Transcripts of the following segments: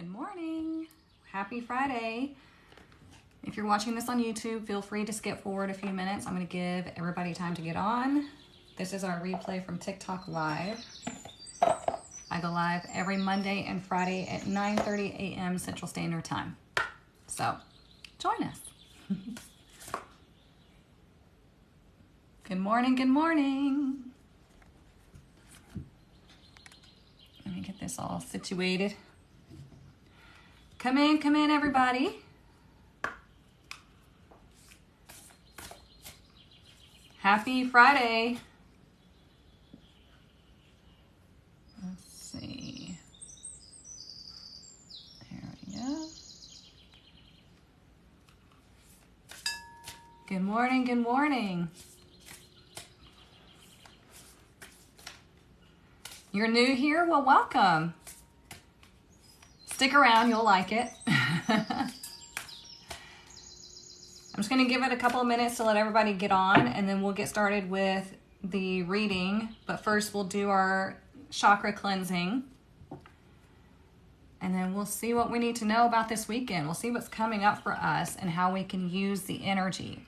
Good morning. Happy Friday. If you're watching this on YouTube, feel free to skip forward a few minutes. I'm going to give everybody time to get on. This is our replay from TikTok Live. I go live every Monday and Friday at 9:30 a.m. Central Standard Time. So, join us. Good morning, good morning. Let me get this all situated. Come in, everybody. Happy Friday. Let's see. There we go. Good morning, good morning. You're new here? Well, welcome. Stick around, you'll like it. I'm just going to give it a couple of minutes to let everybody get on, and then we'll get started with the reading. But first, we'll do our chakra cleansing. And then we'll see what we need to know about this weekend. We'll see what's coming up for us and how we can use the energy.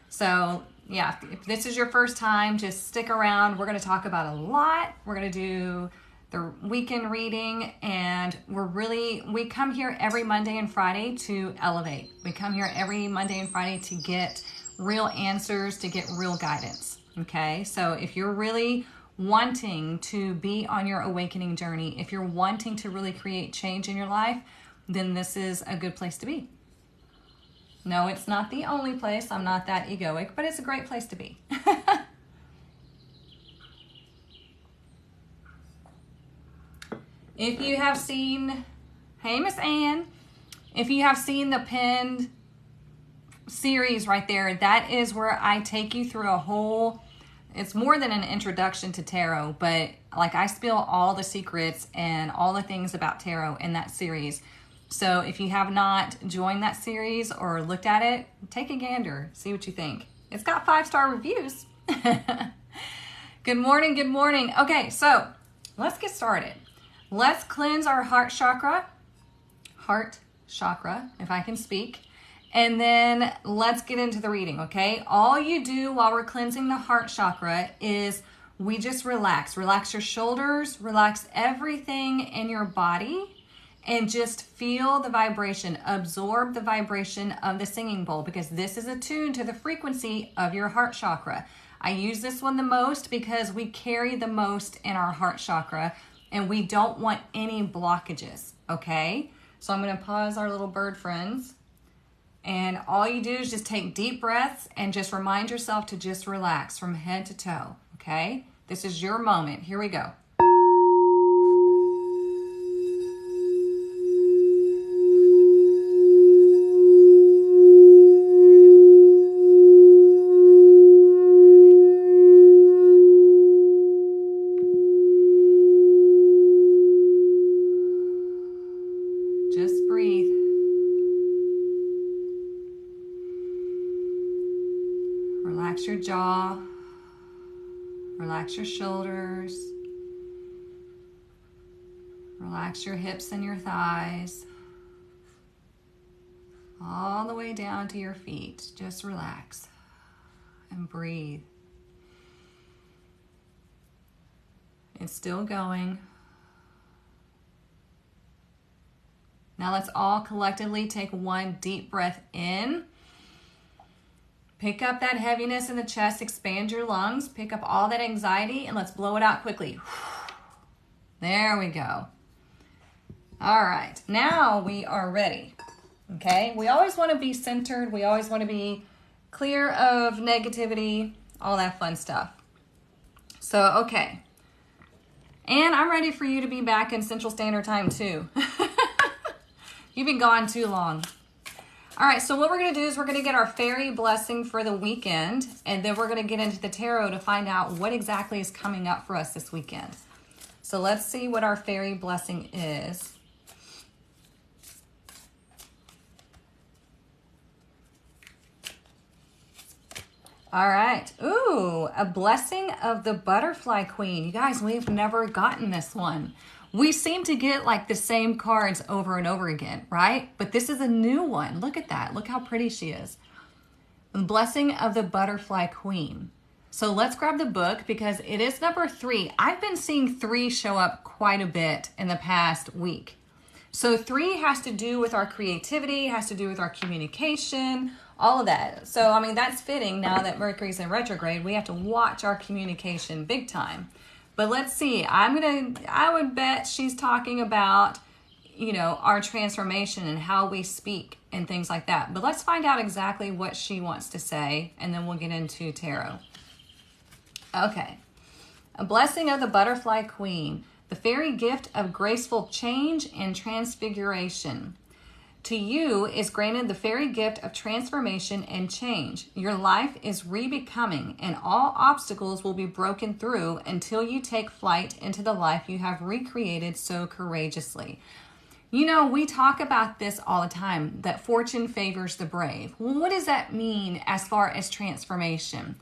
So, yeah, if this is your first time, just stick around. We're going to talk about a lot. We're going to do the weekend reading, and we come here every Monday and Friday to elevate. We come here every Monday and Friday to get real answers, to get real guidance, okay? So if you're really wanting to be on your awakening journey, if you're wanting to really create change in your life, then this is a good place to be. No, it's not the only place. I'm not that egoic, but it's a great place to be. If you have seen, hey, Miss Ann, if you have seen the pinned series right there, that is where I take you through a whole, it's more than an introduction to tarot, but like I spill all the secrets and all the things about tarot in that series. So if you have not joined that series or looked at it, take a gander, see what you think. It's got 5-star reviews. Good morning, good morning. Okay, so let's get started. Let's cleanse our heart chakra, if I can speak, and then let's get into the reading, okay? All you do while we're cleansing the heart chakra is we just relax. Relax your shoulders, relax everything in your body, and just feel the vibration, absorb the vibration of the singing bowl, because this is attuned to the frequency of your heart chakra. I use this one the most because we carry the most in our heart chakra, and we don't want any blockages, okay? So I'm gonna pause our little bird friends, and all you do is just take deep breaths and just remind yourself to just relax from head to toe, okay? This is your moment. Here we go. Just breathe. Relax your jaw. Relax your shoulders. Relax your hips and your thighs. All the way down to your feet. Just relax and breathe. It's still going. Now let's all collectively take one deep breath in. Pick up that heaviness in the chest, expand your lungs, pick up all that anxiety, and let's blow it out quickly. There we go. All right, now we are ready, okay? We always want to be centered. We always want to be clear of negativity, all that fun stuff. So, okay. And I'm ready for you to be back in Central Standard Time too. You've been gone too long. All right, so what we're going to do is we're going to get our fairy blessing for the weekend, and then we're going to get into the tarot to find out what exactly is coming up for us this weekend. So let's see what our fairy blessing is. All right. Ooh, a blessing of the butterfly queen. You guys, we've never gotten this one. We seem to get like the same cards over and over again, right? But this is a new one. Look at that. Look how pretty she is. The Blessing of the Butterfly Queen. So let's grab the book because it is number 3. I've been seeing 3 show up quite a bit in the past week. So 3 has to do with our creativity, has to do with our communication, all of that. So, I mean, that's fitting now that Mercury's in retrograde. We have to watch our communication big time. But let's see. I would bet she's talking about, you know, our transformation and how we speak and things like that. But let's find out exactly what she wants to say, and then we'll get into tarot. Okay. A Blessing of the Butterfly Queen. The fairy gift of graceful change and transfiguration. To you is granted the fairy gift of transformation and change. Your life is rebecoming, and all obstacles will be broken through until you take flight into the life you have recreated so courageously. You know, we talk about this all the time, that fortune favors the brave. Well, what does that mean as far as transformation?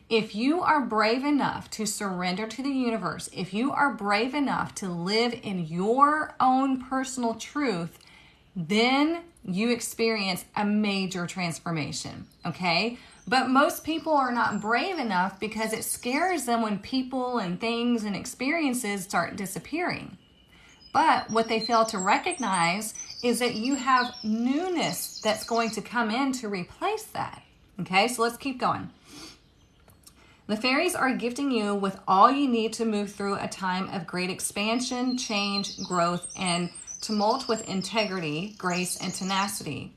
If you are brave enough to surrender to the universe, if you are brave enough to live in your own personal truth, then you experience a major transformation, okay? But most people are not brave enough because it scares them when people and things and experiences start disappearing. But what they fail to recognize is that you have newness that's going to come in to replace that, okay? So let's keep going. The fairies are gifting you with all you need to move through a time of great expansion, change, growth, and tumult with integrity, grace, and tenacity.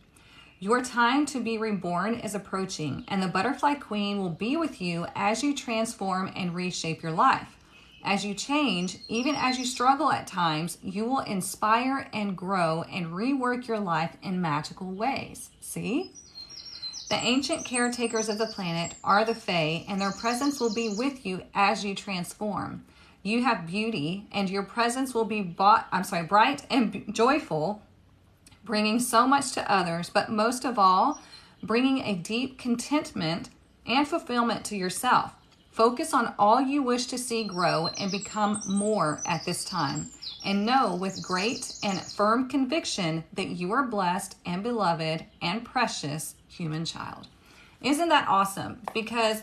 Your time to be reborn is approaching, and the Butterfly Queen will be with you as you transform and reshape your life. As you change, even as you struggle at times, you will inspire and grow and rework your life in magical ways. See? The ancient caretakers of the planet are the Fae, and their presence will be with you as you transform. You have beauty, and your presence will be bright and joyful, bringing so much to others, but most of all, bringing a deep contentment and fulfillment to yourself. Focus on all you wish to see grow and become more at this time, and know with great and firm conviction that you are blessed and beloved and precious human child. Isn't that awesome? Because,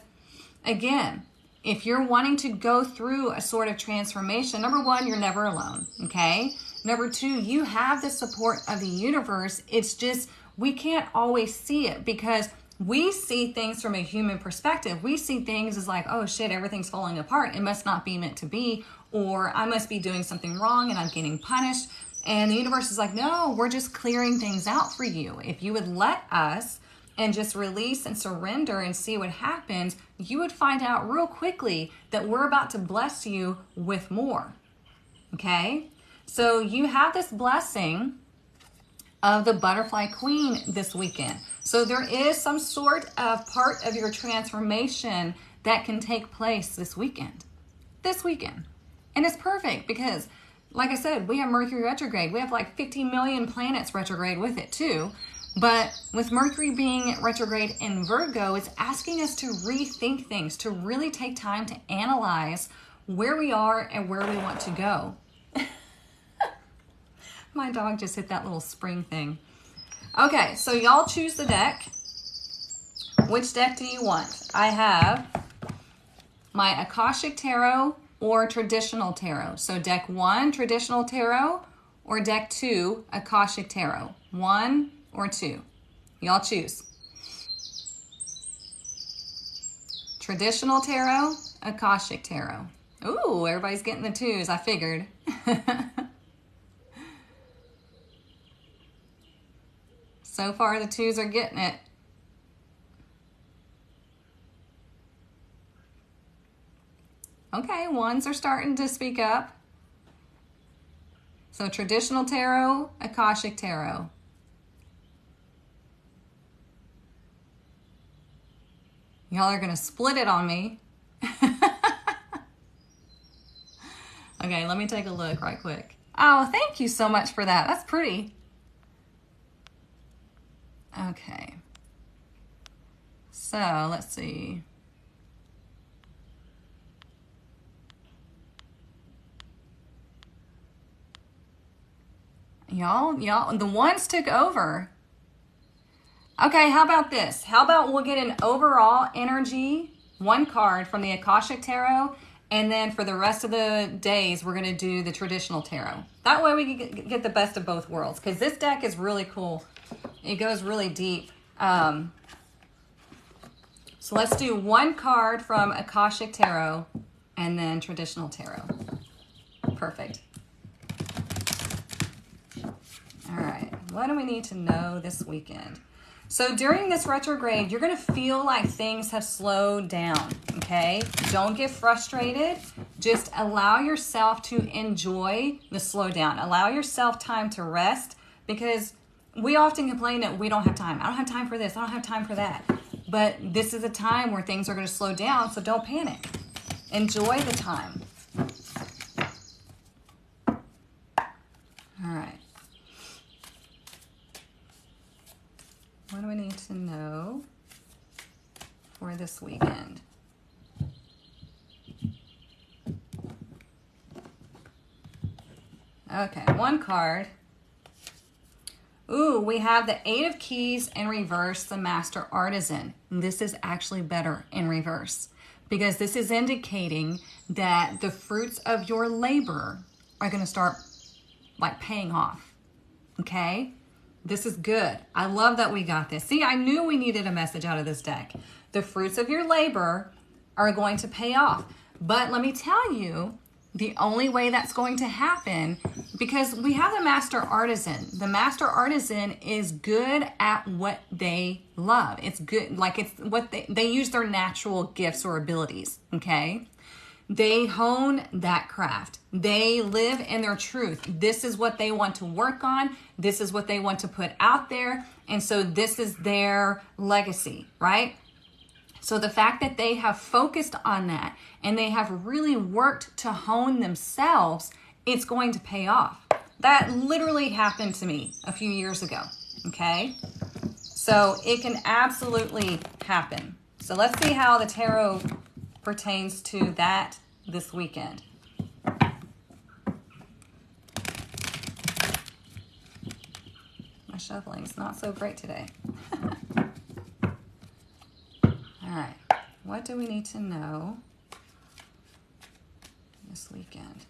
again, if you're wanting to go through a sort of transformation, number 1, you're never alone, okay? Number 2, you have the support of the universe. It's just we can't always see it because we see things from a human perspective. We see things as like, oh shit, everything's falling apart. It must not be meant to be, or I must be doing something wrong and I'm getting punished. And the universe is like, no, we're just clearing things out for you. If you would let us and just release and surrender and see what happens, you would find out real quickly that we're about to bless you with more. Okay? So you have this blessing of the Butterfly Queen this weekend. So there is some sort of part of your transformation that can take place this weekend. And it's perfect because, like I said, we have Mercury retrograde. We have like 50 million planets retrograde with it too. But with Mercury being retrograde in Virgo, it's asking us to rethink things, to really take time to analyze where we are and where we want to go. My dog just hit that little spring thing. Okay, so y'all choose the deck. Which deck do you want? I have my Akashic Tarot or Traditional Tarot. So deck 1, Traditional Tarot, or deck 2, Akashic Tarot. 1 or 2. Y'all choose. Traditional Tarot, Akashic Tarot. Ooh, everybody's getting the 2s, I figured. So far, the 2s are getting it. Okay, 1s are starting to speak up. So Traditional Tarot, Akashic Tarot. Y'all are going to split it on me. Okay, let me take a look right quick. Oh, thank you so much for that. That's pretty. Okay. So, let's see. Y'all, the ones took over. Okay, how about this? How about we'll get an overall energy, one card from the Akashic Tarot, and then for the rest of the days, we're going to do the traditional tarot. That way we can get the best of both worlds, because this deck is really cool. It goes really deep. So let's do one card from Akashic Tarot and then traditional tarot. Perfect. All right, what do we need to know this weekend? So during this retrograde, you're going to feel like things have slowed down, okay? Don't get frustrated. Just allow yourself to enjoy the slowdown. Allow yourself time to rest, because we often complain that we don't have time. I don't have time for this. I don't have time for that. But this is a time where things are going to slow down, so don't panic. Enjoy the time. All right. What do we need to know for this weekend? Okay, one card. Ooh, we have the Eight of Keys in reverse, the Master Artisan. This is actually better in reverse, because this is indicating that the fruits of your labor are going to start like paying off, okay? This is good. I love that we got this. See, I knew we needed a message out of this deck. The fruits of your labor are going to pay off. But let me tell you, the only way that's going to happen, because we have the Master Artisan. The Master Artisan is good at what they love. It's good, like it's what they use their natural gifts or abilities, okay? They hone that craft. They live in their truth. This is what they want to work on. This is what they want to put out there. And so this is their legacy, right? So the fact that they have focused on that and they have really worked to hone themselves, it's going to pay off. That literally happened to me a few years ago, okay? So it can absolutely happen. So let's see how the tarot pertains to that this weekend. My shuffling's not so great today. All right, what do we need to know this weekend?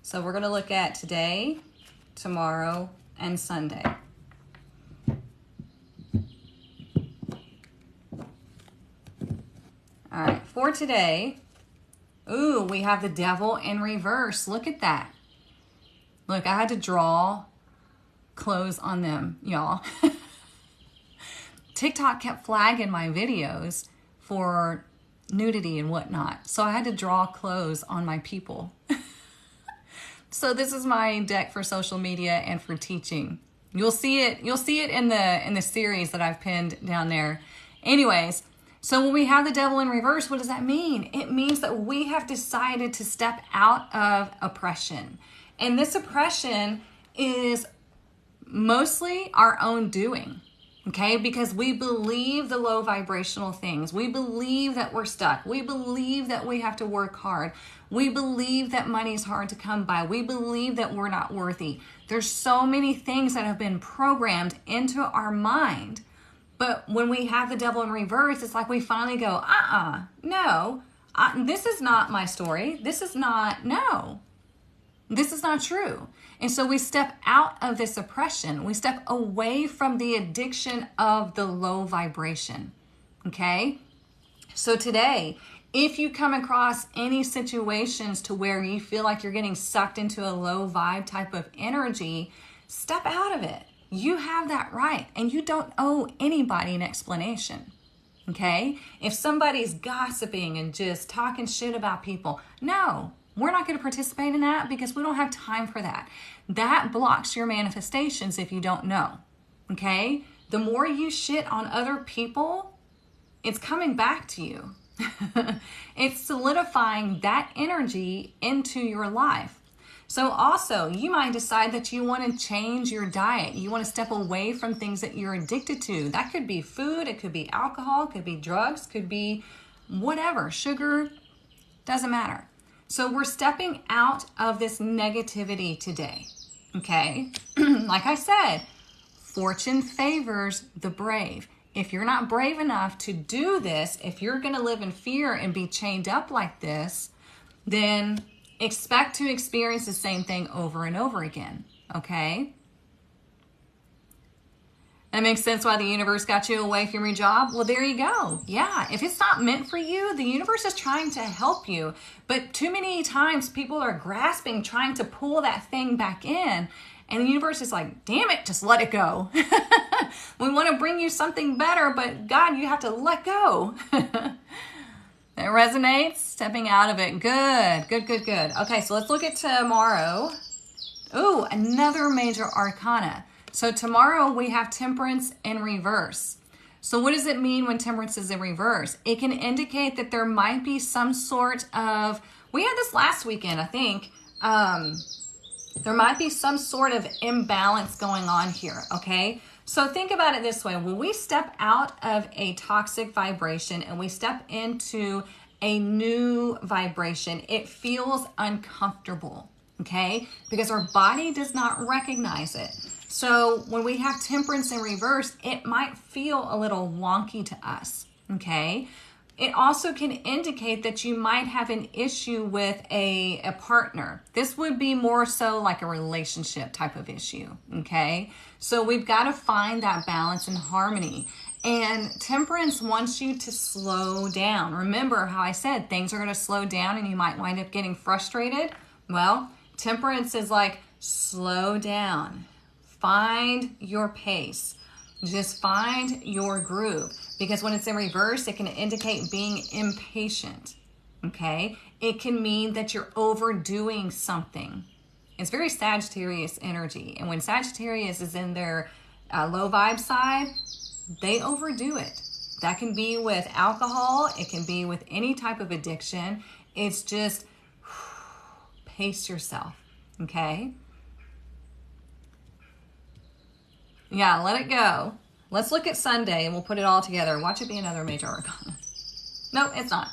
So we're going to look at today, tomorrow, and Sunday. All right, for today, ooh, we have the Devil in reverse. Look at that. Look, I had to draw clothes on them, y'all. TikTok kept flagging my videos for nudity and whatnot, so I had to draw clothes on my people. So this is my deck for social media and for teaching. You'll see it in the series that I've pinned down there. Anyways, so when we have the Devil in reverse, what does that mean? It means that we have decided to step out of oppression. And this oppression is mostly our own doing, okay? Because we believe the low vibrational things. We believe that we're stuck. We believe that we have to work hard. We believe that money's hard to come by. We believe that we're not worthy. There's so many things that have been programmed into our mind. But when we have the Devil in reverse, it's like we finally go, no, this is not my story. This is not true. And so we step out of this oppression. We step away from the addiction of the low vibration, okay? So today, if you come across any situations to where you feel like you're getting sucked into a low vibe type of energy, step out of it. You have that right, and you don't owe anybody an explanation, okay? If somebody's gossiping and just talking shit about people, no, we're not going to participate in that because we don't have time for that. That blocks your manifestations if you don't know, okay? The more you shit on other people, it's coming back to you. It's solidifying that energy into your life. So also, you might decide that you want to change your diet. You want to step away from things that you're addicted to. That could be food, it could be alcohol, it could be drugs, could be whatever, sugar, doesn't matter. So we're stepping out of this negativity today, okay? Like I said, fortune favors the brave. If you're not brave enough to do this, if you're going to live in fear and be chained up like this, then expect to experience the same thing over and over again, okay? That makes sense why the universe got you away from your job? Well, there you go. Yeah, if it's not meant for you, the universe is trying to help you. But too many times people are grasping, trying to pull that thing back in. And the universe is like, damn it, just let it go. We want to bring you something better, but God, you have to let go. It resonates? Stepping out of it. Good, good, good, good. Okay, so let's look at tomorrow. Ooh, another major arcana. So tomorrow we have Temperance in reverse. So what does it mean when Temperance is in reverse? It can indicate that there might be some sort of, we had this last weekend, I think. There might be some sort of imbalance going on here, okay? So think about it this way. When we step out of a toxic vibration and we step into a new vibration, it feels uncomfortable, okay? Because our body does not recognize it. So when we have Temperance in reverse, it might feel a little wonky to us, okay? It also can indicate that you might have an issue with a partner. This would be more so like a relationship type of issue, okay? So we've got to find that balance and harmony. And Temperance wants you to slow down. Remember how I said things are going to slow down and you might wind up getting frustrated? Well, Temperance is like, slow down. Find your pace. Just find your groove. Because when it's in reverse, it can indicate being impatient, okay? It can mean that you're overdoing something. It's very Sagittarius energy. And when Sagittarius is in their low vibe side, they overdo it. That can be with alcohol. It can be with any type of addiction. It's just pace yourself, okay? Yeah, let it go. Let's look at Sunday and we'll put it all together. Watch it be another major arcana. No, it's not.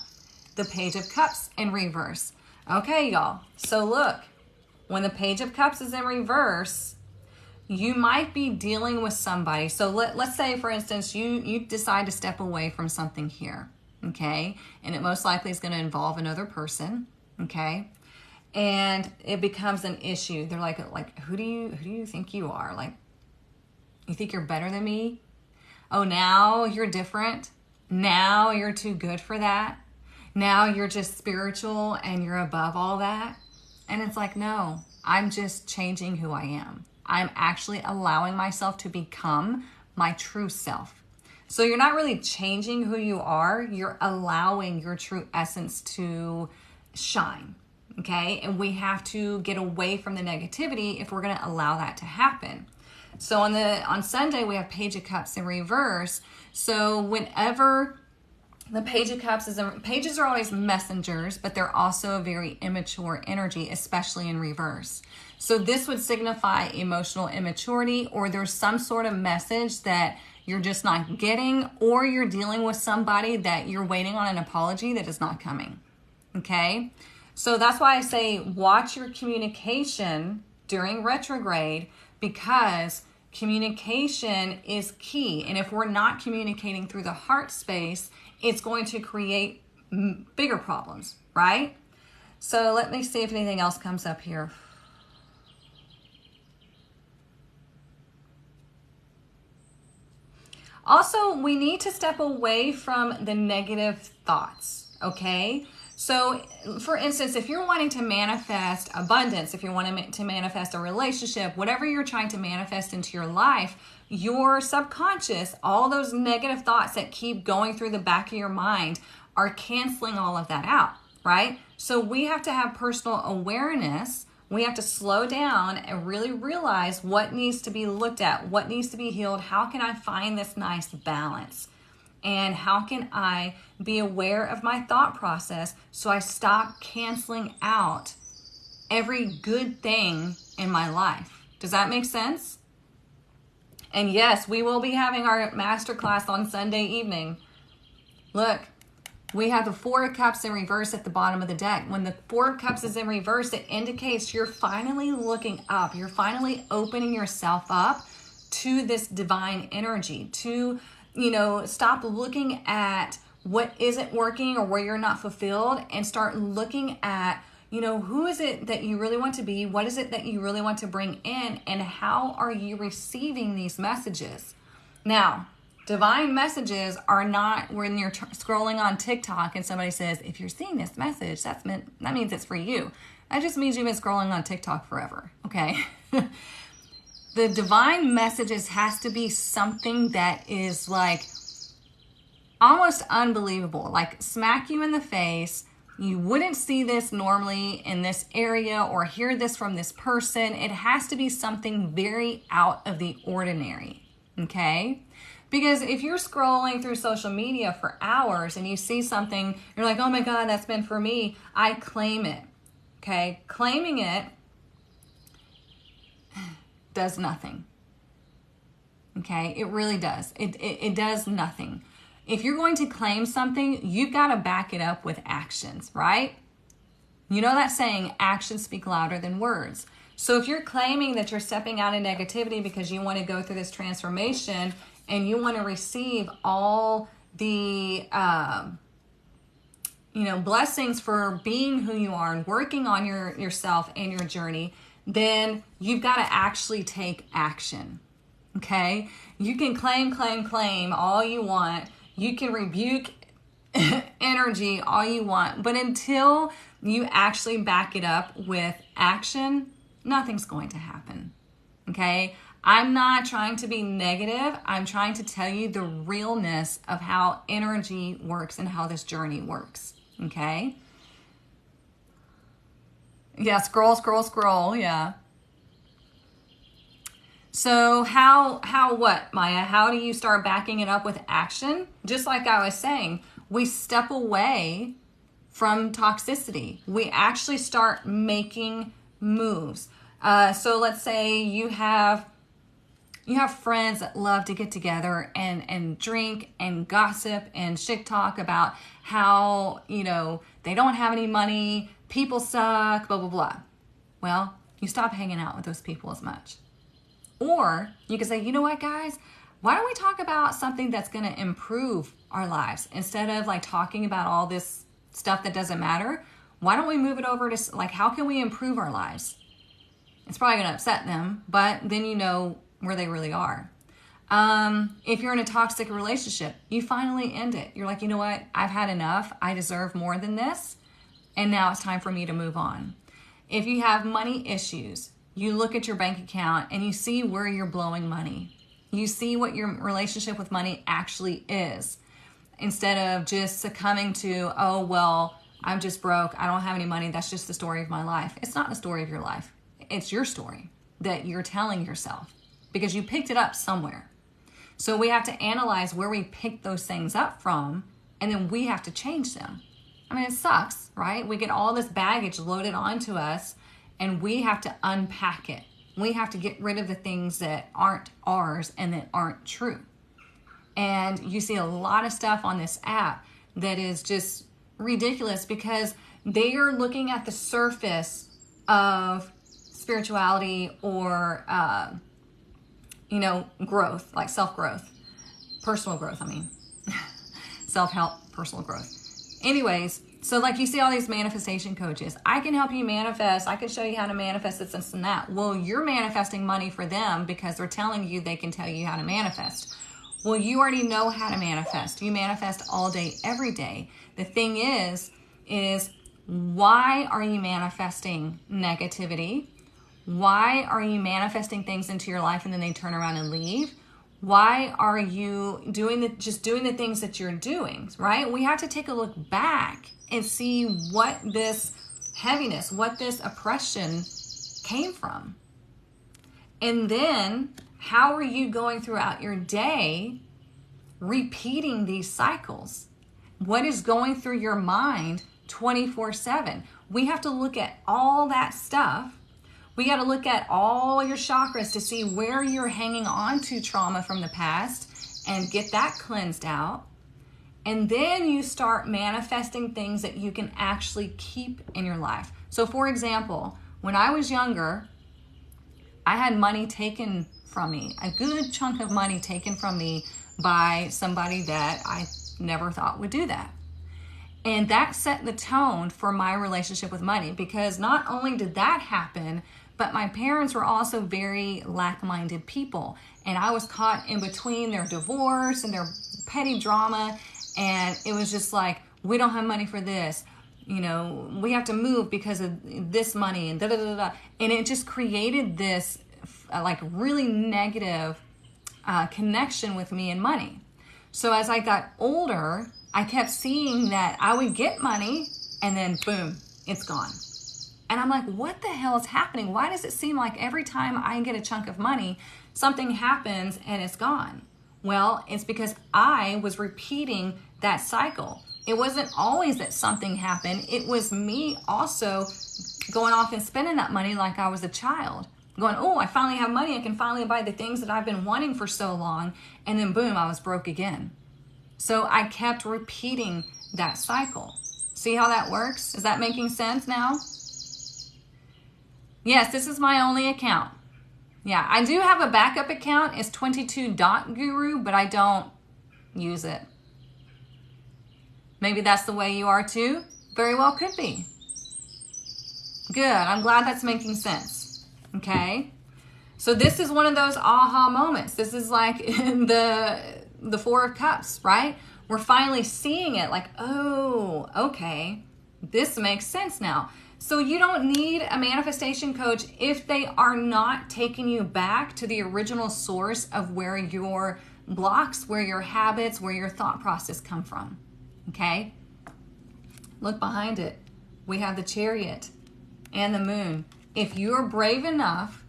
The Page of Cups in reverse. Okay, y'all. So look, when the Page of Cups is in reverse, you might be dealing with somebody. So let's say, for instance, you decide to step away from something here, okay? And it most likely is going to involve another person, okay? And it becomes an issue. They're like, who do you think you are? Like, you think you're better than me? Oh, now you're different? Now you're too good for that? Now you're just spiritual and you're above all that? And it's like, no, I'm just changing who I am. I'm actually allowing myself to become my true self. So you're not really changing who you are. You're allowing your true essence to shine, okay? And we have to get away from the negativity if we're going to allow that to happen. So on Sunday, we have Page of Cups in reverse. So whenever the Page of Cups pages are always messengers, but they're also a very immature energy, especially in reverse. So this would signify emotional immaturity, or there's some sort of message that you're just not getting, or you're dealing with somebody that you're waiting on an apology that is not coming, okay? So that's why I say watch your communication during retrograde, because communication is key. And if we're not communicating through the heart space, it's going to create bigger problems, right? So let me see if anything else comes up here. Also, we need to step away from the negative thoughts, okay? So, for instance, if you're wanting to manifest abundance, if you're wanting to manifest a relationship, whatever you're trying to manifest into your life, your subconscious, all those negative thoughts that keep going through the back of your mind are canceling all of that out, right? So we have to have personal awareness. We have to slow down and really realize what needs to be looked at, what needs to be healed. How can I find this nice balance? And how can I be aware of my thought process so I stop canceling out every good thing in my life? Does that make sense? And yes, we will be having our masterclass on Sunday evening. Look, We have the Four of Cups in reverse at the bottom of the deck. When the Four of Cups is in reverse, it indicates you're finally looking up. You're finally opening yourself up to this divine energy, to, stop looking at what isn't working or where you're not fulfilled and start looking at, who is it that you really want to be? What is it that you really want to bring in? And how are you receiving these messages? Now, divine messages are not when you're scrolling on TikTok and somebody says, if you're seeing this message, that means it's for you. That just means you've been scrolling on TikTok forever, okay? The divine messages has to be something that is like almost unbelievable, like smack you in the face. You wouldn't see this normally in this area or hear this from this person. It has to be something very out of the ordinary, okay? Because if you're scrolling through social media for hours and you see something, you're like, oh my God, that's meant for me. I claim it, okay? Claiming it does nothing, okay? It really does. It does nothing. If you're going to claim something, you've got to back it up with actions, right? You know that saying, actions speak louder than words. So if you're claiming that you're stepping out of negativity because you want to go through this transformation and you want to receive all the, blessings for being who you are and working on yourself and your journey, then you've got to actually take action, okay? You can claim all you want. You can rebuke energy all you want, but until you actually back it up with action, nothing's going to happen, okay? I'm not trying to be negative. I'm trying to tell you the realness of how energy works and how this journey works, okay? Yeah, scroll, yeah. So what, Maya? How do you start backing it up with action? Just like I was saying, we step away from toxicity. We actually start making moves. So let's say you have friends that love to get together and drink and gossip and shit talk about how, they don't have any money, people suck, blah, blah, blah. Well, you stop hanging out with those people as much. Or you can say, you know what, guys, why don't we talk about something that's going to improve our lives instead of like talking about all this stuff that doesn't matter? Why don't we move it over to like, how can we improve our lives? It's probably going to upset them, but then you know where they really are. If you're in a toxic relationship, you finally end it. You're like, you know what? I've had enough. I deserve more than this. And now it's time for me to move on. If you have money issues, you look at your bank account and you see where you're blowing money. You see what your relationship with money actually is. Instead of just succumbing to, oh, well, I'm just broke. I don't have any money. That's just the story of my life. It's not the story of your life. It's your story that you're telling yourself because you picked it up somewhere. So we have to analyze where we picked those things up from, and then we have to change them. I mean, it sucks, right? We get all this baggage loaded onto us, and we have to unpack it. We have to get rid of the things that aren't ours and that aren't true. And you see a lot of stuff on this app that is just ridiculous because they are looking at the surface of spirituality or, growth, like self-growth, personal growth, self-help, personal growth. Anyways, so like you see all these manifestation coaches. I can help you manifest. I can show you how to manifest this and that. Well, you're manifesting money for them because they're telling you they can tell you how to manifest. Well, you already know how to manifest. You manifest all day, every day. The thing is why are you manifesting negativity? Why are you manifesting things into your life and then they turn around and leave? Why are you doing the things that you're doing, right? We have to take a look back and see what this heaviness, what this oppression came from. And then how are you going throughout your day repeating these cycles? What is going through your mind 24/7? We have to look at all that stuff. We got to look at all your chakras to see where you're hanging on to trauma from the past and get that cleansed out. And then you start manifesting things that you can actually keep in your life. So for example, when I was younger, I had money taken from me, a good chunk of money taken from me by somebody that I never thought would do that. And that set the tone for my relationship with money, because not only did that happen, but my parents were also very lack-minded people. And I was caught in between their divorce and their petty drama. And it was just like, we don't have money for this. You know, we have to move because of this money and da-da-da-da. And it just created this like really negative connection with me and money. So as I got older, I kept seeing that I would get money and then boom, it's gone. And I'm like, what the hell is happening? Why does it seem like every time I get a chunk of money, something happens and it's gone? Well, it's because I was repeating that cycle. It wasn't always that something happened. It was me also going off and spending that money like I was a child. Going, oh, I finally have money. I can finally buy the things that I've been wanting for so long. And then boom, I was broke again. So I kept repeating that cycle. See how that works? Is that making sense now? Yes, this is my only account. Yeah, I do have a backup account. It's 22 Guru, but I don't use it. Maybe that's the way you are too. Very well could be. Good. I'm glad that's making sense. Okay. So this is one of those aha moments. This is like in the Four of Cups, right? We're finally seeing it like, oh, okay, this makes sense now. So you don't need a manifestation coach if they are not taking you back to the original source of where your blocks, where your habits, where your thought process come from. Okay? Look behind it. We have the Chariot and the Moon. If you're brave enough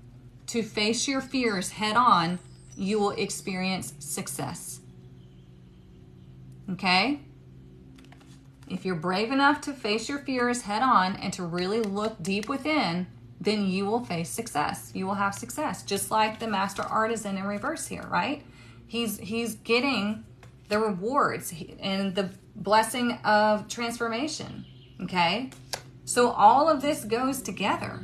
to face your fears head on, you will experience success. Okay? If you're brave enough to face your fears head on and to really look deep within, then you will face success. You will have success. Just like the Master Artisan in reverse here, right? He's getting the rewards and the blessing of transformation. Okay? So all of this goes together,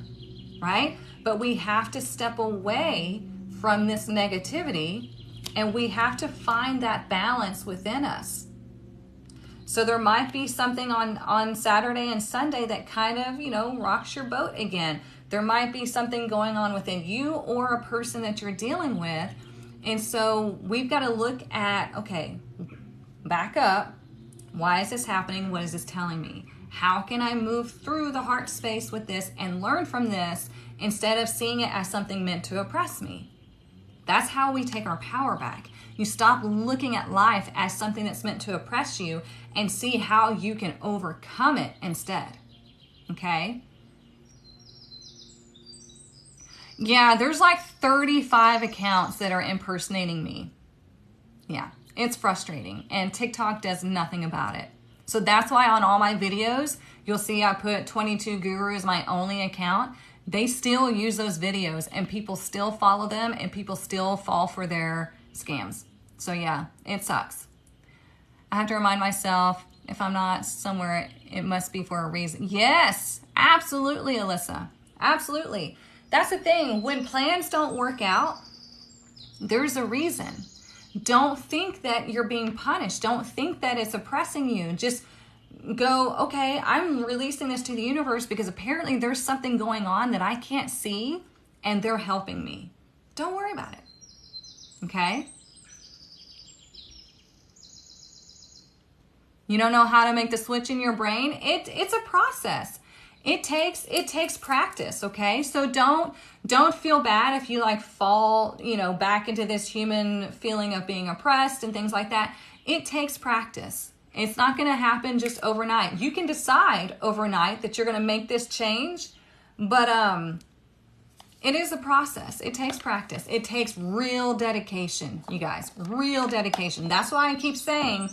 right? But we have to step away from this negativity and we have to find that balance within us. So there might be something on Saturday and Sunday that kind of, rocks your boat again. There might be something going on within you or a person that you're dealing with. And so we've got to look at, okay, back up. Why is this happening? What is this telling me? How can I move through the heart space with this and learn from this instead of seeing it as something meant to oppress me? That's how we take our power back. You stop looking at life as something that's meant to oppress you and see how you can overcome it instead. Okay? Yeah, there's like 35 accounts that are impersonating me. Yeah, it's frustrating. And TikTok does nothing about it. So that's why on all my videos, you'll see I put 22 Guru as my only account. They still use those videos and people still follow them and people still fall for their scams. So yeah, it sucks. I have to remind myself, if I'm not somewhere, it must be for a reason. Yes, absolutely, Alyssa. Absolutely. That's the thing. When plans don't work out, there's a reason. Don't think that you're being punished. Don't think that it's oppressing you. Just go, okay, I'm releasing this to the universe because apparently there's something going on that I can't see and they're helping me. Don't worry about it. Okay? You don't know how to make the switch in your brain? It's a process. It takes practice, okay? So don't feel bad if you like fall, back into this human feeling of being oppressed and things like that. It takes practice. It's not going to happen just overnight. You can decide overnight that you're going to make this change, but it is a process. It takes practice. It takes real dedication, you guys. Real dedication. That's why I keep saying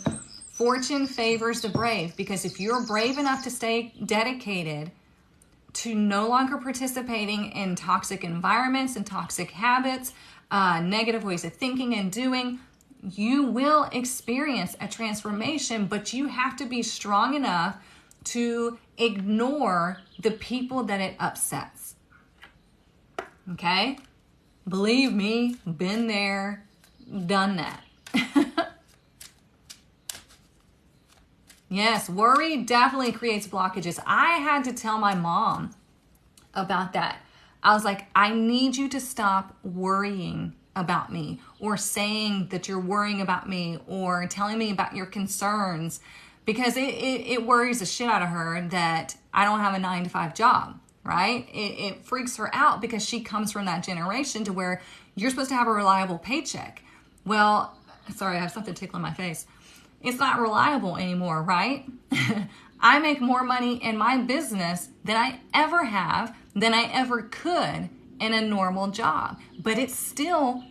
fortune favors the brave, because if you're brave enough to stay dedicated to no longer participating in toxic environments and toxic habits, negative ways of thinking and doing, you will experience a transformation, but you have to be strong enough to ignore the people that it upsets. Okay? Believe me, been there, done that. Yes, worry definitely creates blockages. I had to tell my mom about that. I was like, I need you to stop worrying about me, or saying that you're worrying about me, or telling me about your concerns, because it worries the shit out of her that I don't have a 9-to-5 job, right? It freaks her out because she comes from that generation to where you're supposed to have a reliable paycheck. Well, sorry, I have something tickling my face. It's not reliable anymore, right? I make more money in my business than I ever have, than I ever could in a normal job, but it still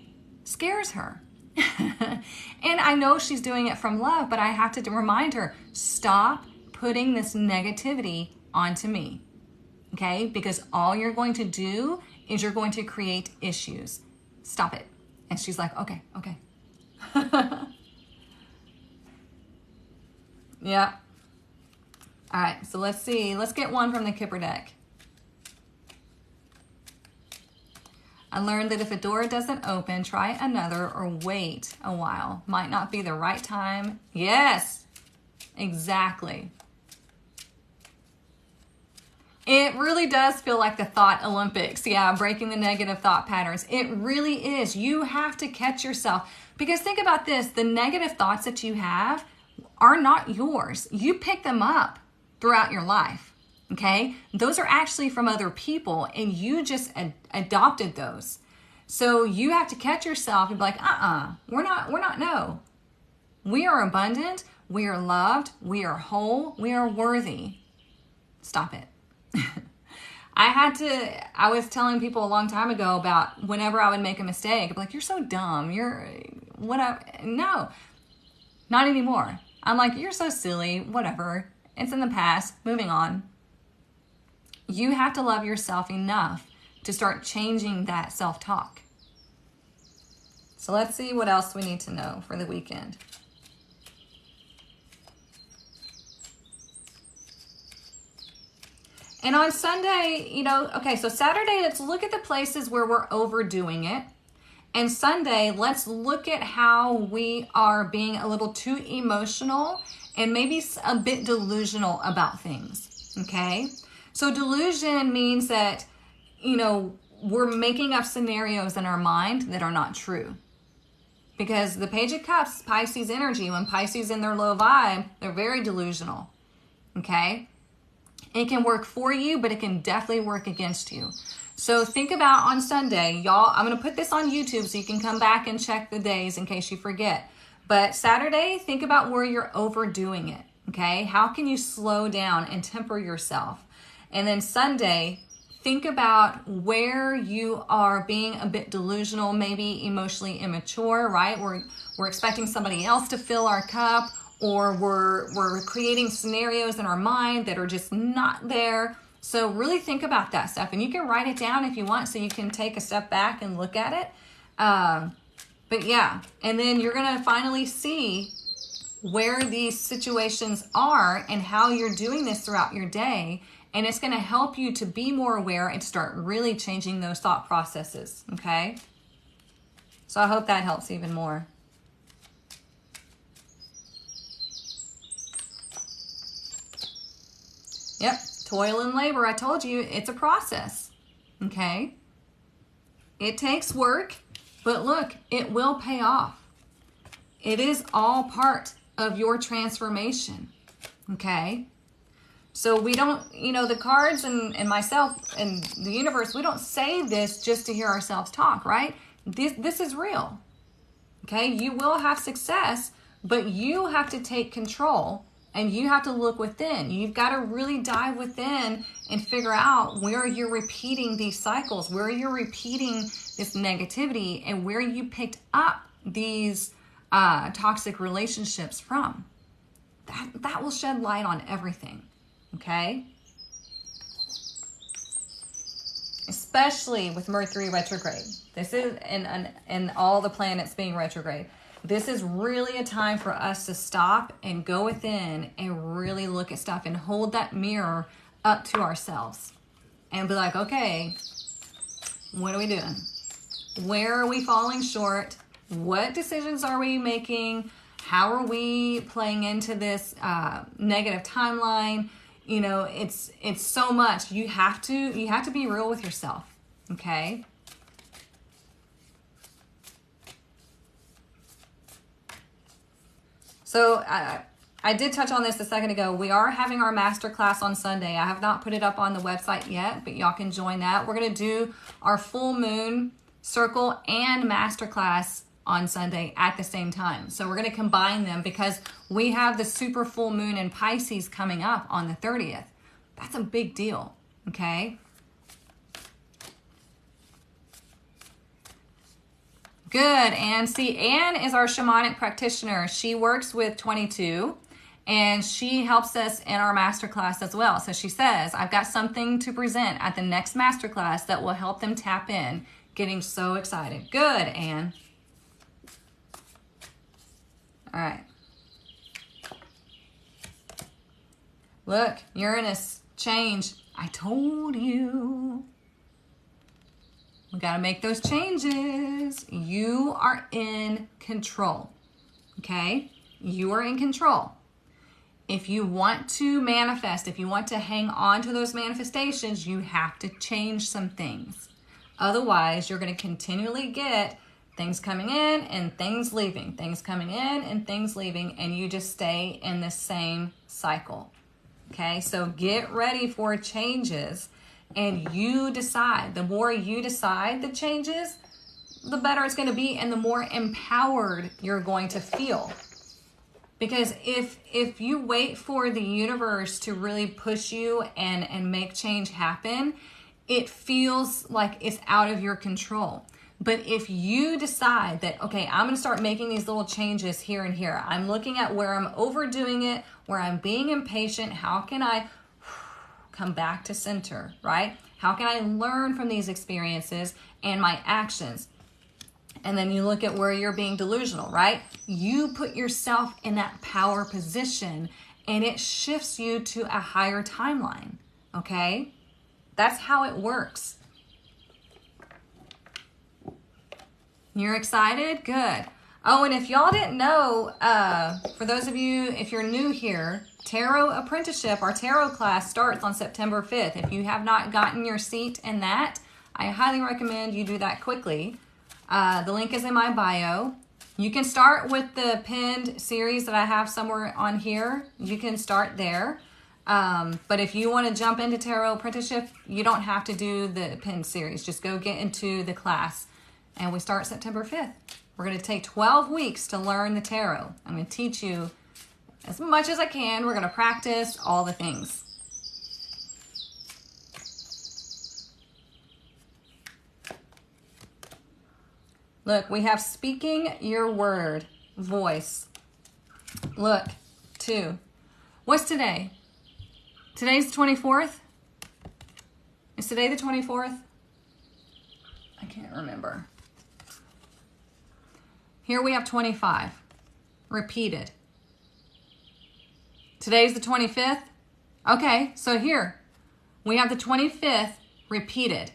scares her. And I know she's doing it from love, but I have to remind her, stop putting this negativity onto me, okay? Because all you're going to do is you're going to create issues. Stop it. And she's like, okay. Yeah. All right, so let's see. Let's get one from the Kipper deck. I learned that if a door doesn't open, try another or wait a while. Might not be the right time. Yes, exactly. It really does feel like the thought Olympics. Yeah, breaking the negative thought patterns. It really is. You have to catch yourself. Because think about this. The negative thoughts that you have are not yours. You pick them up throughout your life. Okay, those are actually from other people, and you just adopted those. So you have to catch yourself and be like, we're not, no. We are abundant, we are loved, we are whole, we are worthy. Stop it. I was telling people a long time ago about whenever I would make a mistake, I'd be like, you're so dumb, no, not anymore. I'm like, you're so silly, whatever, it's in the past, moving on. You have to love yourself enough to start changing that self-talk. So let's see what else we need to know for the weekend. And on Sunday, so Saturday, let's look at the places where we're overdoing it. And Sunday, let's look at how we are being a little too emotional and maybe a bit delusional about things, okay? So delusion means that, we're making up scenarios in our mind that are not true. Because the Page of Cups, Pisces energy, when Pisces in their low vibe, they're very delusional, okay? It can work for you, but it can definitely work against you. So think about on Sunday, y'all, I'm going to put this on YouTube so you can come back and check the days in case you forget. But Saturday, think about where you're overdoing it, okay? How can you slow down and temper yourself? And then Sunday, think about where you are being a bit delusional, maybe emotionally immature, right? We're expecting somebody else to fill our cup, or we're creating scenarios in our mind that are just not there. So really think about that stuff. And you can write it down if you want so you can take a step back and look at it. But yeah, and then you're going to finally see where these situations are and how you're doing this throughout your day. And it's going to help you to be more aware and start really changing those thought processes, okay? So I hope that helps even more. Yep, toil and labor. I told you, it's a process, okay? It takes work, but look, it will pay off. It is all part of your transformation, okay? So we don't, the cards and myself and the universe, we don't say this just to hear ourselves talk, right? This is real, okay? You will have success, but you have to take control and you have to look within. You've got to really dive within and figure out where you're repeating these cycles, where you're repeating this negativity, and where you picked up these toxic relationships from. That will shed light on everything, okay? Especially with Mercury retrograde. This is and all the planets being retrograde. this is really a time for us to stop and go within and really look at stuff and hold that mirror up to ourselves and be like, okay, what are we doing? Where are we falling short? What decisions are we making? How are we playing into this negative timeline? You know, it's so much. You have to be real with yourself, okay? So I did touch on this a second ago. We are having our masterclass on Sunday. I have not put it up on the website yet, but y'all can join that. We're going to do our full moon circle and masterclass on Sunday at the same time. So we're going to combine them because we have the super full moon in Pisces coming up on the 30th. That's a big deal, okay? Good, Anne. See, Anne is our shamanic practitioner. She works with 22, and she helps us in our masterclass as well. So she says, I've got something to present at the next masterclass that will help them tap in. Getting so excited. Good, Anne. All right. Look, Uranus, change. I told you. We got to make those changes. You are in control. Okay? You are in control. If you want to manifest, if you want to hang on to those manifestations, you have to change some things. Otherwise, you're going to continually get things coming in and things leaving, things coming in and things leaving, and you just stay in the same cycle. Okay, so get ready for changes, and you decide. The more you decide the changes, the better it's going to be, and the more empowered you're going to feel. Because if you wait for the universe to really push you and make change happen, it feels like it's out of your control. But if you decide that, okay, I'm going to start making these little changes here and here. I'm looking at where I'm overdoing it, where I'm being impatient. How can I come back to center, right? How can I learn from these experiences and my actions? And then you look at where you're being delusional, right? You put yourself in that power position and it shifts you to a higher timeline, okay? That's how it works. You're excited? Good. Oh, and if y'all didn't know, for those of you, if you're new here, Tarot Apprenticeship, our tarot class starts on September 5th. If you have not gotten your seat in that, I highly recommend you do that quickly. The link is in my bio. You can start with the pinned series that I have somewhere on here. You can start there. But if you want to jump into Tarot Apprenticeship, you don't have to do the pinned series. Just go get into the class. And we start September 5th. We're going to take 12 weeks to learn the tarot. I'm going to teach you as much as I can. We're going to practice all the things. Look, we have speaking your word, voice. Look, 2. What's today? Today's the 24th? Is today the 24th? I can't remember. Here we have 25, repeated. Today's the 25th. Okay, so here we have the 25th repeated.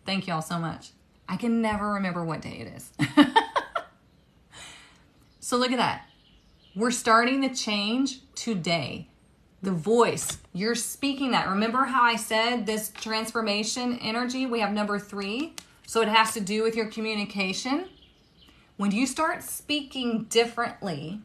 Thank y'all so much. I can never remember what day it is. So look at that. We're starting the change today. The voice, you're speaking that. Remember how I said this transformation energy, we have number 3. So it has to do with your communication. When you start speaking differently,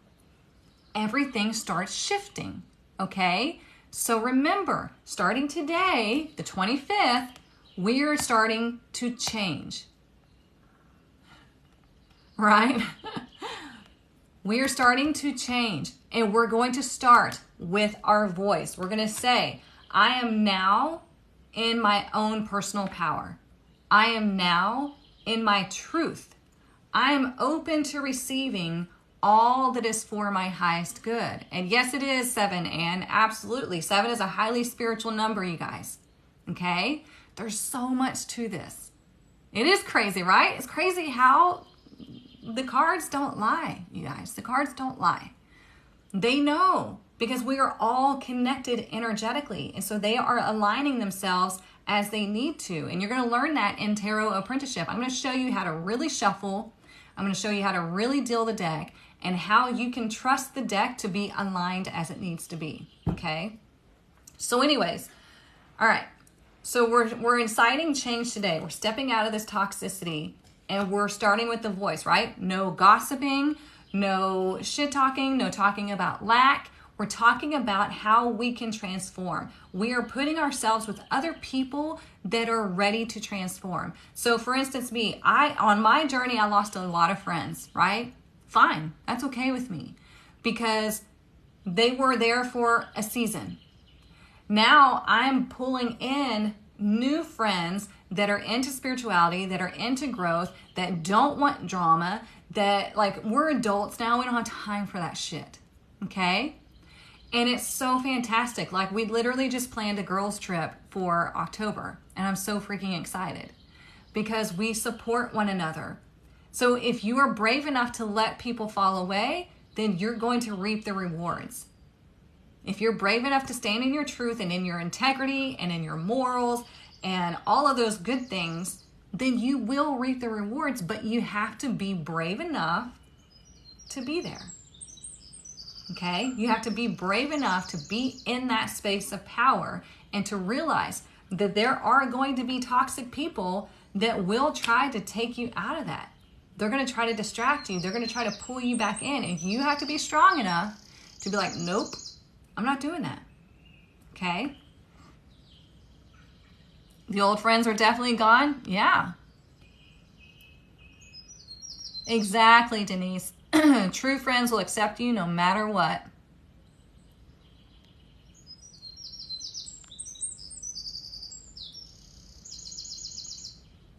everything starts shifting, okay? So remember, starting today, the 25th, we are starting to change, right? We are starting to change, and we're going to start with our voice. We're going to say, I am now in my own personal power. I am now in my truth. I am open to receiving all that is for my highest good. And yes, it is 7, and absolutely. 7 is a highly spiritual number, you guys. Okay? There's so much to this. It is crazy, right? It's crazy how the cards don't lie, you guys. The cards don't lie. They know because we are all connected energetically. And so they are aligning themselves as they need to. And you're going to learn that in Tarot Apprenticeship. I'm going to show you how to really shuffle. I'm going to show you how to really deal the deck and how you can trust the deck to be aligned as it needs to be. Okay? So anyways, all right. So we're inciting change today. We're stepping out of this toxicity and we're starting with the voice, right? No gossiping, no shit talking, no talking about lack. We're talking about how we can transform. We are putting ourselves with other people that are ready to transform. So for instance, on my journey, I lost a lot of friends, right? Fine, that's okay with me because they were there for a season. Now I'm pulling in new friends that are into spirituality, that are into growth, that don't want drama, that like we're adults now. We don't have time for that shit. Okay? And it's so fantastic. Like we literally just planned a girls trip for October and I'm so freaking excited because we support one another. So if you are brave enough to let people fall away, then you're going to reap the rewards. If you're brave enough to stand in your truth and in your integrity and in your morals and all of those good things, then you will reap the rewards, but you have to be brave enough to be there. Okay? You have to be brave enough to be in that space of power and to realize that there are going to be toxic people that will try to take you out of that. They're going to try to distract you. They're going to try to pull you back in. And you have to be strong enough to be like, nope, I'm not doing that. Okay? The old friends are definitely gone. Yeah. Exactly, Denise. True friends will accept you no matter what.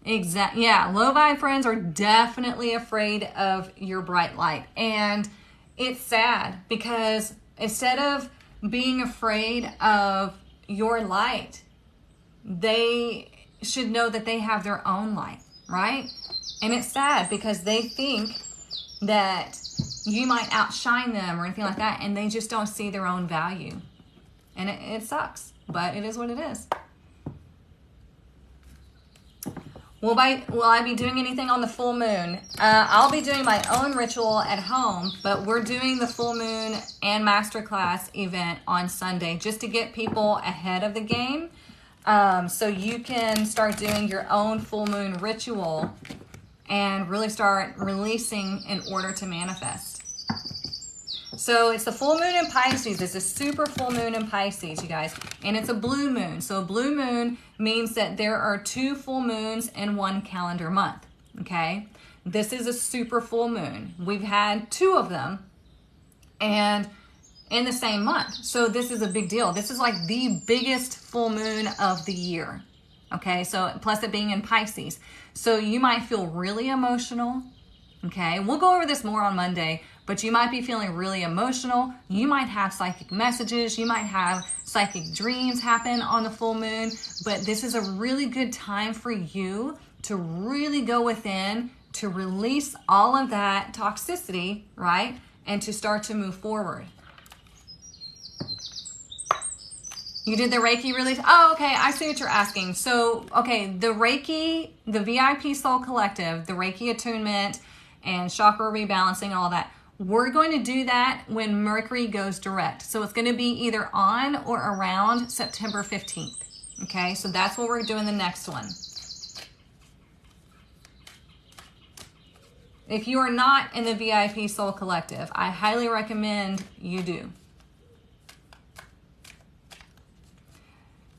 Exactly. Yeah, low vibe friends are definitely afraid of your bright light. And it's sad because instead of being afraid of your light, they should know that they have their own light, right? And it's sad because they think that you might outshine them or anything like that, and they just don't see their own value. And it sucks, but it is what it is. Will I be doing anything on the full moon? I'll be doing my own ritual at home, but we're doing the full moon and masterclass event on Sunday just to get people ahead of the game. So you can start doing your own full moon ritual and really start releasing in order to manifest. So it's the full moon in Pisces. It's a super full moon in Pisces, you guys. And it's a blue moon. So a blue moon means that there are 2 full moons in 1 calendar month. Okay? This is a super full moon. We've had 2 of them and in the same month. So this is a big deal. This is like the biggest full moon of the year. Okay? So plus it being in Pisces. So you might feel really emotional. Okay? We'll go over this more on Monday. But you might be feeling really emotional. You might have psychic messages. You might have psychic dreams happen on the full moon. But this is a really good time for you to really go within, to release all of that toxicity, right? And to start to move forward. You did the Reiki release? Oh, okay. I see what you're asking. So, okay, the Reiki, the VIP Soul Collective, the Reiki attunement and chakra rebalancing and all that. We're going to do that when Mercury goes direct. So it's going to be either on or around September 15th. Okay, so that's what we're doing the next one. If you are not in the VIP Soul Collective, I highly recommend you do.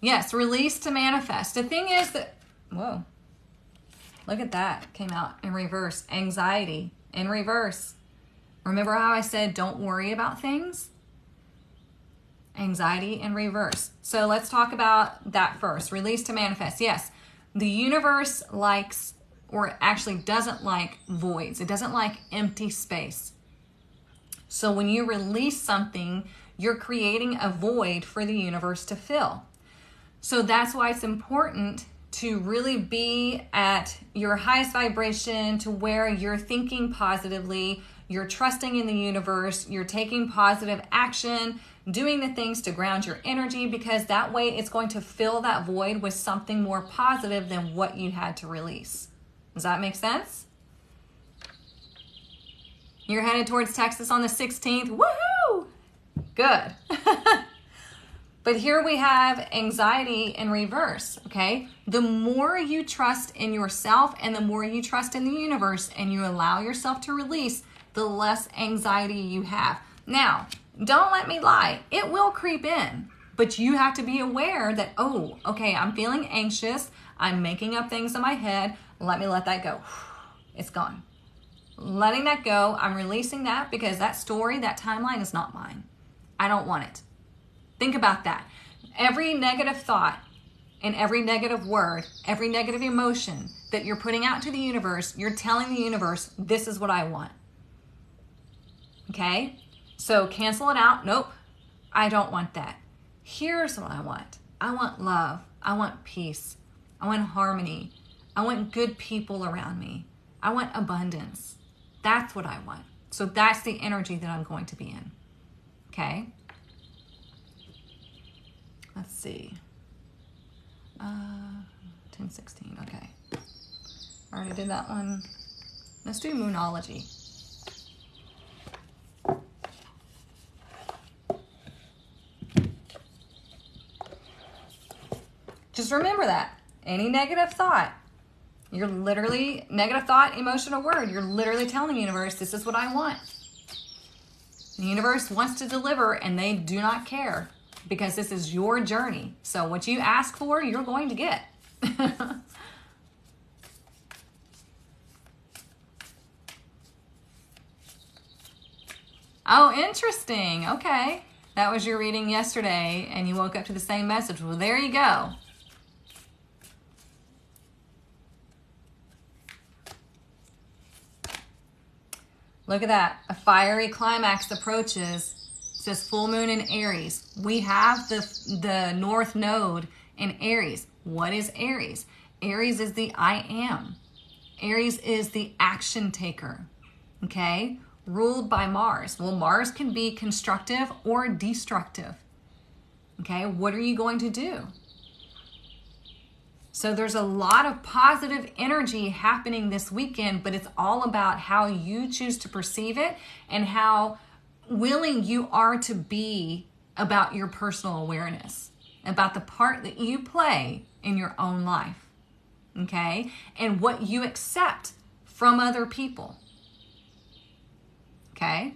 Yes, release to manifest. The thing is that, whoa, look at that. Came out in reverse. Anxiety in reverse. Remember how I said don't worry about things? Anxiety in reverse. So let's talk about that first. Release to manifest. Yes, the universe likes, or actually doesn't like, voids. It doesn't like empty space. So when you release something, you're creating a void for the universe to fill. So that's why it's important to really be at your highest vibration, to where you're thinking positively, you're trusting in the universe, you're taking positive action, doing the things to ground your energy, because that way it's going to fill that void with something more positive than what you had to release. Does that make sense? You're headed towards Texas on the 16th. Woohoo! Good. But here we have anxiety in reverse, okay? The more you trust in yourself and the more you trust in the universe and you allow yourself to release, the less anxiety you have. Now, don't let me lie. It will creep in, but you have to be aware that, oh, okay, I'm feeling anxious. I'm making up things in my head. Let me let that go. It's gone. Letting that go. I'm releasing that because that story, that timeline is not mine. I don't want it. Think about that. Every negative thought and every negative word, every negative emotion that you're putting out to the universe, you're telling the universe, this is what I want. Okay? So cancel it out. Nope, I don't want that. Here's what I want. I want love. I want peace. I want harmony. I want good people around me. I want abundance. That's what I want. So that's the energy that I'm going to be in. Okay? Let's see. 1016. Okay. Already did that one. Let's do Moonology. Just remember that. Any negative thought, you're literally, negative thought, emotion, or word, you're literally telling the universe, this is what I want. The universe wants to deliver and they do not care because this is your journey. So what you ask for, you're going to get. Oh, interesting. Okay. That was your reading yesterday and you woke up to the same message. Well, there you go. Look at that. A fiery climax approaches. It says full moon in Aries. We have the North Node in Aries. What is Aries? Aries is the I am. Aries is the action taker. Okay? Ruled by Mars. Well, Mars can be constructive or destructive. Okay? What are you going to do? So there's a lot of positive energy happening this weekend, but it's all about how you choose to perceive it and how willing you are to be about your personal awareness, about the part that you play in your own life, okay? And what you accept from other people, okay?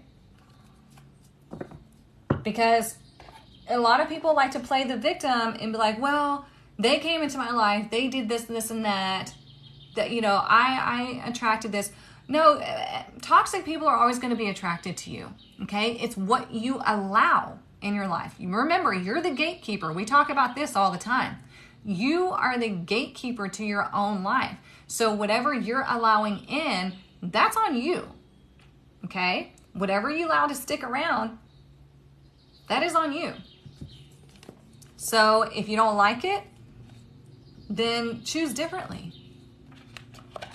Because a lot of people like to play the victim and be like, well, they came into my life, they did this and this and that, you know, I attracted this. No, toxic people are always going to be attracted to you, okay? It's what you allow in your life. You remember, you're the gatekeeper. We talk about this all the time. You are the gatekeeper to your own life. So whatever you're allowing in, that's on you, okay? Whatever you allow to stick around, that is on you. So if you don't like it, then choose differently.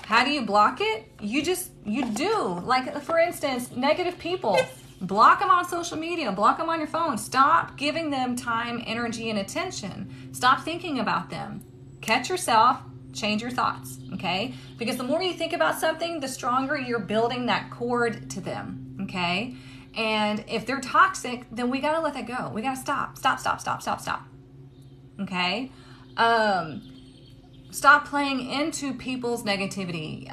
How do you block it? You do. Like, for instance, negative people. Block them on social media. Block them on your phone. Stop giving them time, energy, and attention. Stop thinking about them. Catch yourself. Change your thoughts, okay? Because the more you think about something, the stronger you're building that cord to them, okay? And if they're toxic, then we got to let that go. We got to stop, okay? Stop playing into people's negativity.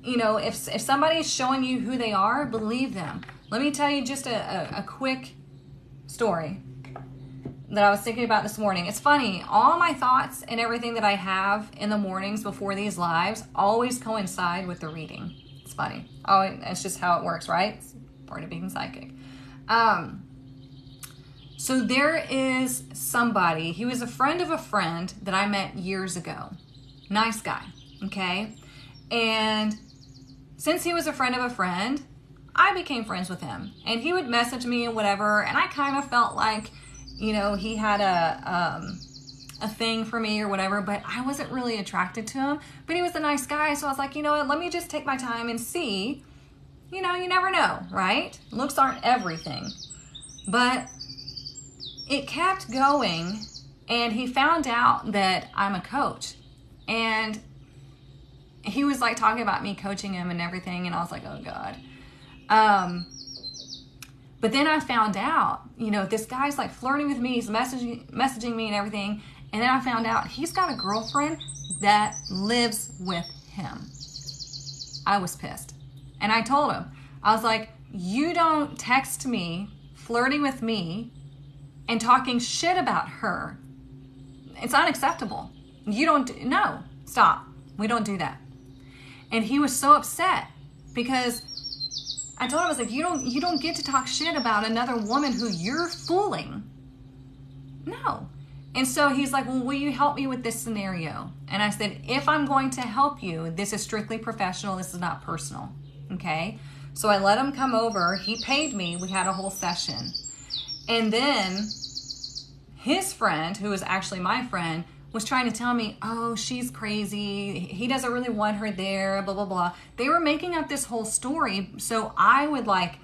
You know, if somebody's showing you who they are, believe them. Let me tell you just a quick story that I was thinking about this morning. It's funny, all my thoughts and everything that I have in the mornings before these lives always coincide with the reading. It's funny. Oh, it's just how it works, right? It's part of being psychic. So there is somebody, he was a friend of a friend that I met years ago. Nice guy, okay? And since he was a friend of a friend, I became friends with him. And he would message me and whatever, and I kind of felt like, you know, he had a thing for me or whatever, but I wasn't really attracted to him. But he was a nice guy, so I was like, you know what, let me just take my time and see. You know, you never know, right? Looks aren't everything. But it kept going, and he found out that I'm a coach. And he was like talking about me coaching him and everything, and I was like, oh God. But then I found out, you know, this guy's like flirting with me, he's messaging me and everything. And then I found out he's got a girlfriend that lives with him. I was pissed. And I told him, I was like, you don't text me flirting with me and talking shit about her. It's unacceptable. You don't, no, stop. We don't do that. And he was so upset because I told him, I was like, you don't get to talk shit about another woman who you're fooling. No. And so he's like, well, will you help me with this scenario? And I said, if I'm going to help you, this is strictly professional. This is not personal. Okay. So I let him come over. He paid me. We had a whole session. And then his friend, who was actually my friend, was trying to tell me, oh, she's crazy. He doesn't really want her there, blah, blah, blah. They were making up this whole story so I would like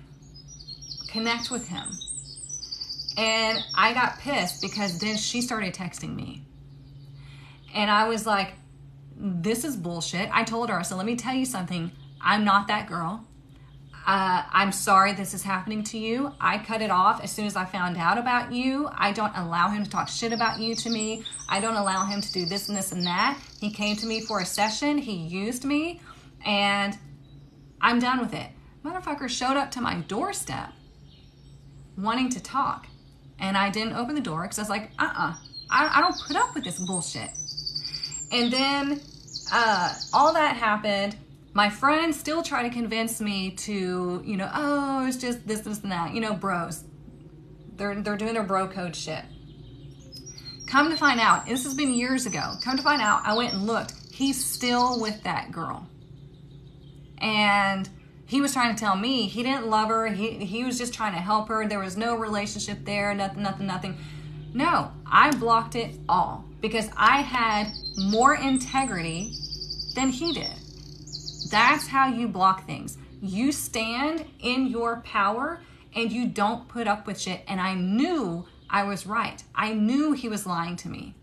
connect with him. And I got pissed because then she started texting me. And I was like, this is bullshit. I told her, I said, let me tell you something. I'm not that girl. I'm sorry this is happening to you. I cut it off as soon as I found out about you. I don't allow him to talk shit about you to me. I don't allow him to do this and this and that. He came to me for a session. He used me, and I'm done with it. Motherfucker showed up to my doorstep wanting to talk, and I didn't open the door because I was like, I don't put up with this bullshit. And then all that happened. My friends still try to convince me to, you know, oh, it's just this and that. You know, bros. They're doing their bro code shit. Come to find out, this has been years ago. Come to find out, I went and looked. He's still with that girl. And he was trying to tell me he didn't love her. He was just trying to help her. There was no relationship there, nothing. No, I blocked it all because I had more integrity than he did. That's how you block things. You stand in your power and you don't put up with shit. And I knew I was right. I knew he was lying to me.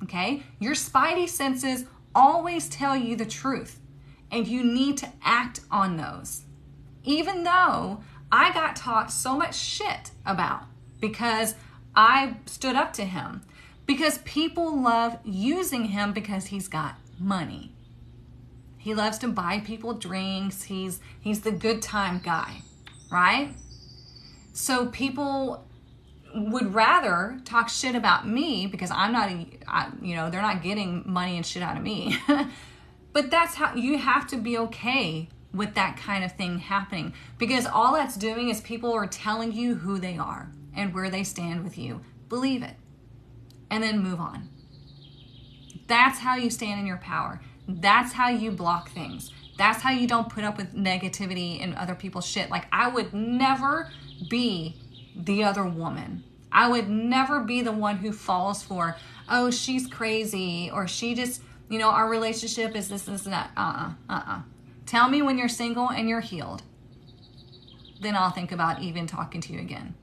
Okay? Your spidey senses always tell you the truth, and you need to act on those. Even though I got taught so much shit about because I stood up to him, because people love using him because he's got money. He loves to buy people drinks. He's the good time guy, right? So people would rather talk shit about me because I'm not, they're not getting money and shit out of me. But that's how you have to be okay with that kind of thing happening, because all that's doing is people are telling you who they are and where they stand with you. Believe it and then move on. That's how you stand in your power. That's how you block things. That's how you don't put up with negativity and other people's shit. Like, I would never be the other woman. I would never be the one who falls for, oh, she's crazy, or she just, our relationship is this and that. Tell me when you're single and you're healed. Then I'll think about even talking to you again.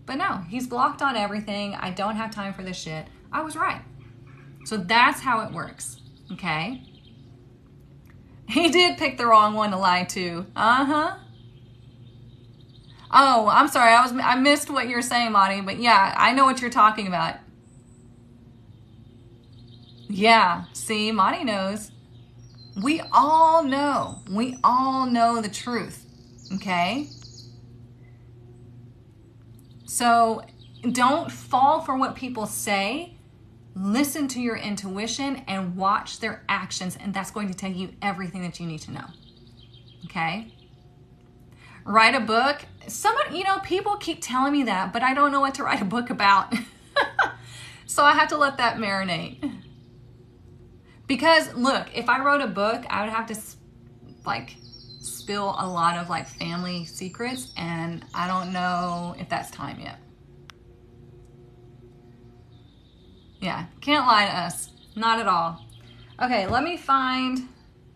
But no, he's blocked on everything. I don't have time for this shit. I was right. So that's how it works. Okay? He did pick the wrong one to lie to. Oh, I'm sorry. I missed what you're saying, Monty. But yeah, I know what you're talking about. Yeah. See, Monty knows. We all know. We all know the truth. Okay? So don't fall for what people say. Listen to your intuition and watch their actions, and that's going to tell you everything that you need to know. Okay? Write a book. People keep telling me that, but I don't know what to write a book about. So I have to let that marinate. Because, look, if I wrote a book, I would have to, spill a lot of, family secrets, and I don't know if that's time yet. Yeah, can't lie to us. Not at all. Okay, let me find,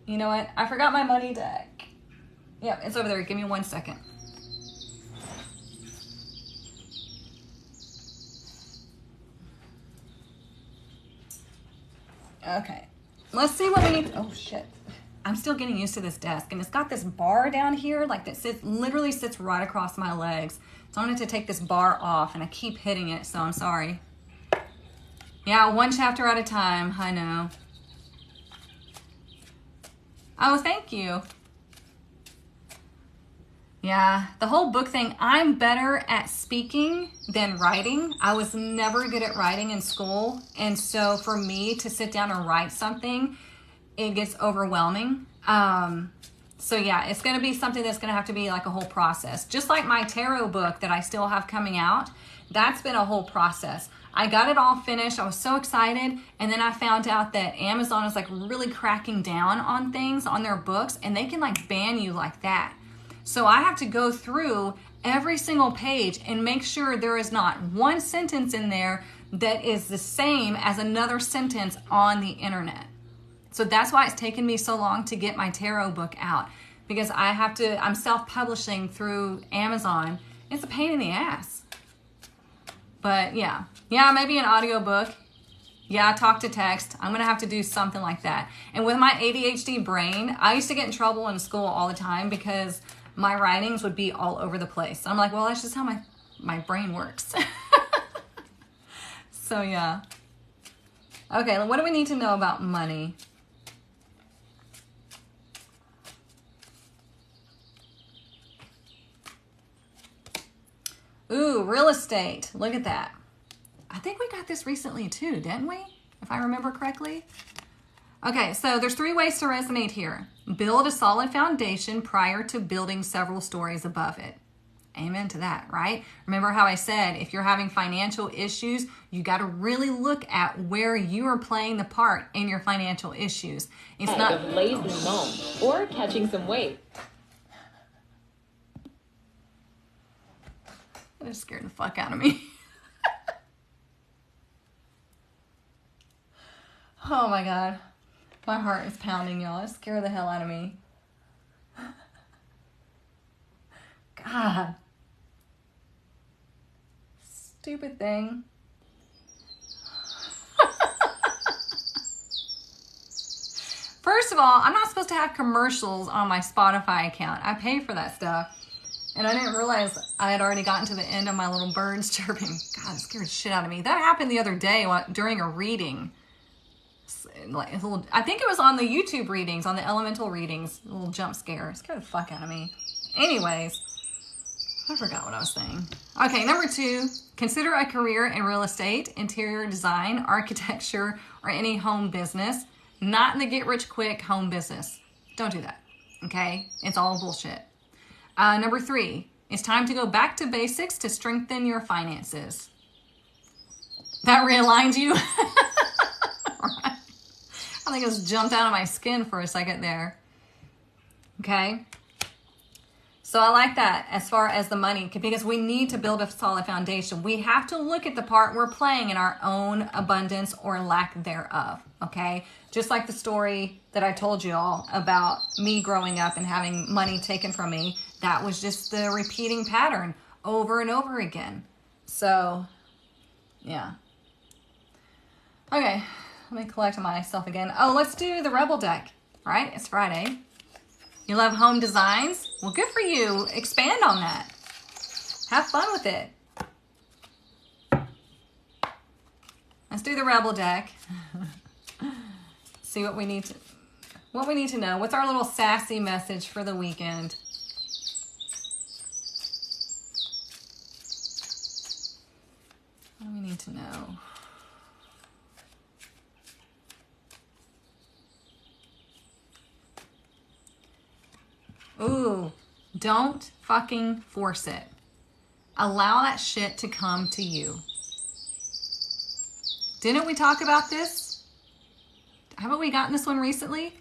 you know what? I forgot my money deck. Yeah, it's over there. Give me 1 second. Okay, let's see what we need. Oh, shit. I'm still getting used to this desk, and it's got this bar down here, like that literally sits right across my legs. So I wanted to take this bar off, and I keep hitting it, so I'm sorry. Yeah, 1 chapter at a time. I know. Oh, thank you. Yeah, the whole book thing, I'm better at speaking than writing. I was never good at writing in school. And so for me to sit down and write something, it gets overwhelming. So yeah, it's going to be something that's going to have to be like a whole process. Just like my tarot book that I still have coming out, that's been a whole process. I got it all finished. I was so excited. And then I found out that Amazon is like really cracking down on things on their books, and they can like ban you like that. So I have to go through every single page and make sure there is not one sentence in there that is the same as another sentence on the internet. So that's why it's taken me so long to get my tarot book out, because I'm self-publishing through Amazon. It's a pain in the ass. But yeah, maybe an audiobook. Yeah, talk to text. I'm going to have to do something like that. And with my ADHD brain, I used to get in trouble in school all the time because my writings would be all over the place. I'm like, well, that's just how my brain works. So yeah. Okay, what do we need to know about money? Ooh, real estate. Look at that. I think we got this recently too, didn't we? If I remember correctly. Okay, so there's 3 ways to resonate here. Build a solid foundation prior to building several stories above it. Amen to that, right? Remember how I said, if you're having financial issues, you got to really look at where you are playing the part in your financial issues. It's not of lazy moan or catching some weight. That just scared the fuck out of me. Oh my God. My heart is pounding, y'all. It scared the hell out of me. God. Stupid thing. First of all, I'm not supposed to have commercials on my Spotify account. I pay for that stuff. And I didn't realize I had already gotten to the end of my little birds chirping. God, it scared the shit out of me. That happened the other day during a reading. Like a little, I think it was on the YouTube readings, on the elemental readings. A little jump scare. It scared the fuck out of me. Anyways, I forgot what I was saying. Okay, number 2, consider a career in real estate, interior design, architecture, or any home business. Not in the get-rich-quick home business. Don't do that, okay? It's all bullshit. Number 3, it's time to go back to basics to strengthen your finances. That realigns you? Right. I think it was jumped out of my skin for a second there. Okay? So I like that as far as the money, because we need to build a solid foundation. We have to look at the part we're playing in our own abundance or lack thereof, okay? Just like the story that I told you all about me growing up and having money taken from me. That was just the repeating pattern over and over again. So, yeah. Okay, let me collect myself again. Oh, let's do the Rebel deck. All right, it's Friday. You love home designs? Well, good for you. Expand on that. Have fun with it. Let's do the Rebel deck. See what we need to know. What's our little sassy message for the weekend? What do we need to know? Ooh, don't fucking force it. Allow that shit to come to you. Didn't we talk about this? Haven't we gotten this one recently?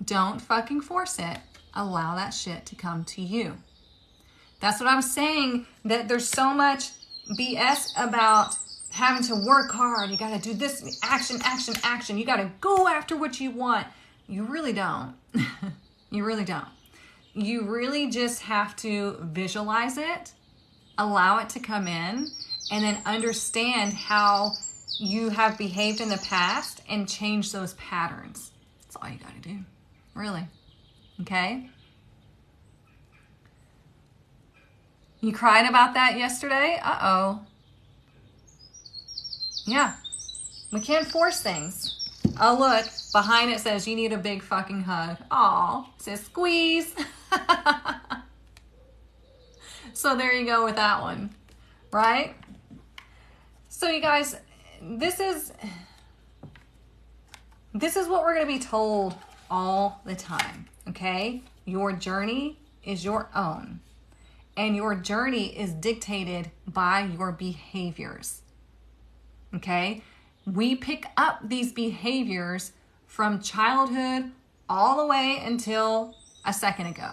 Don't fucking force it. Allow that shit to come to you. That's what I'm saying, that there's so much BS about having to work hard. You got to do this, action, action, action. You got to go after what you want. You really don't. You really don't. You really just have to visualize it, allow it to come in, and then understand how you have behaved in the past and change those patterns. That's all you got to do, really. Okay? You cried about that yesterday? Uh-oh. Yeah. We can't force things. Oh, look. Behind it says you need a big fucking hug. Aw. It says squeeze. So there you go with that one. Right? So you guys, this is what we're going to be told all the time. Okay? Your journey is your own. And your journey is dictated by your behaviors. Okay? We pick up these behaviors from childhood all the way until a second ago.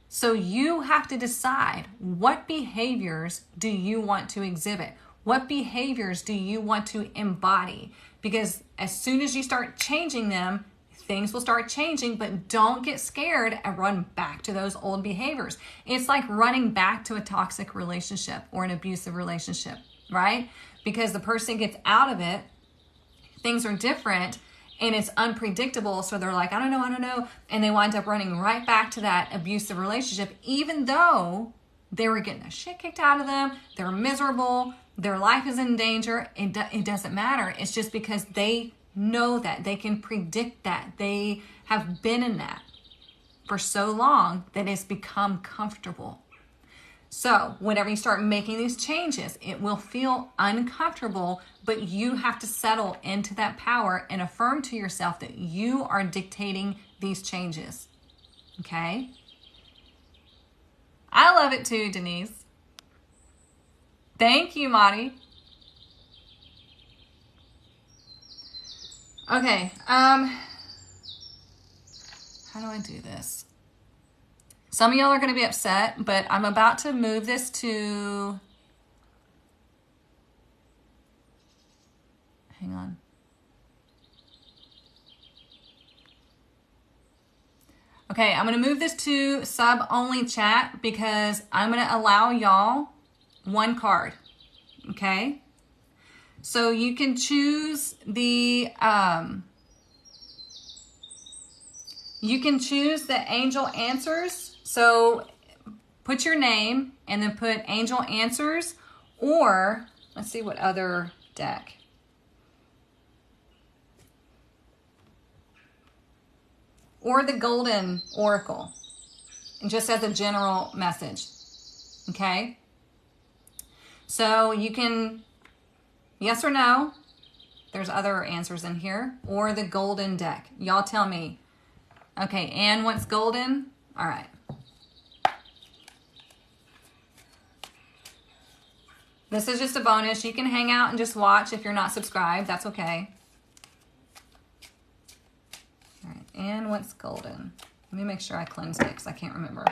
So you have to decide, what behaviors do you want to exhibit? What behaviors do you want to embody? Because as soon as you start changing them, things will start changing, but don't get scared and run back to those old behaviors. It's like running back to a toxic relationship or an abusive relationship, right? Because the person gets out of it, things are different, and it's unpredictable. So they're like, I don't know. And they wind up running right back to that abusive relationship, even though they were getting the shit kicked out of them. They're miserable. Their life is in danger. It doesn't matter. It's just because they know that. They can predict that. They have been in that for so long that it's become comfortable. So whenever you start making these changes, it will feel uncomfortable, but you have to settle into that power and affirm to yourself that you are dictating these changes. Okay? I love it too, Denise. Thank you, Madi. Okay, how do I do this? Some of y'all are going to be upset, but I'm about to move this to, hang on. Okay, I'm going to move this to sub-only chat because I'm going to allow y'all one card, okay? So you can choose the, angel answers. So put your name and then put angel answers, or let's see what other deck. Or the golden oracle, and just as a general message. Okay? So you can yes or no. There's other answers in here, or the golden deck. Y'all tell me. Okay, Anne wants golden. All right. This is just a bonus. You can hang out and just watch if you're not subscribed. That's okay. All right, Anne wants golden. Let me make sure I cleansed it because I can't remember.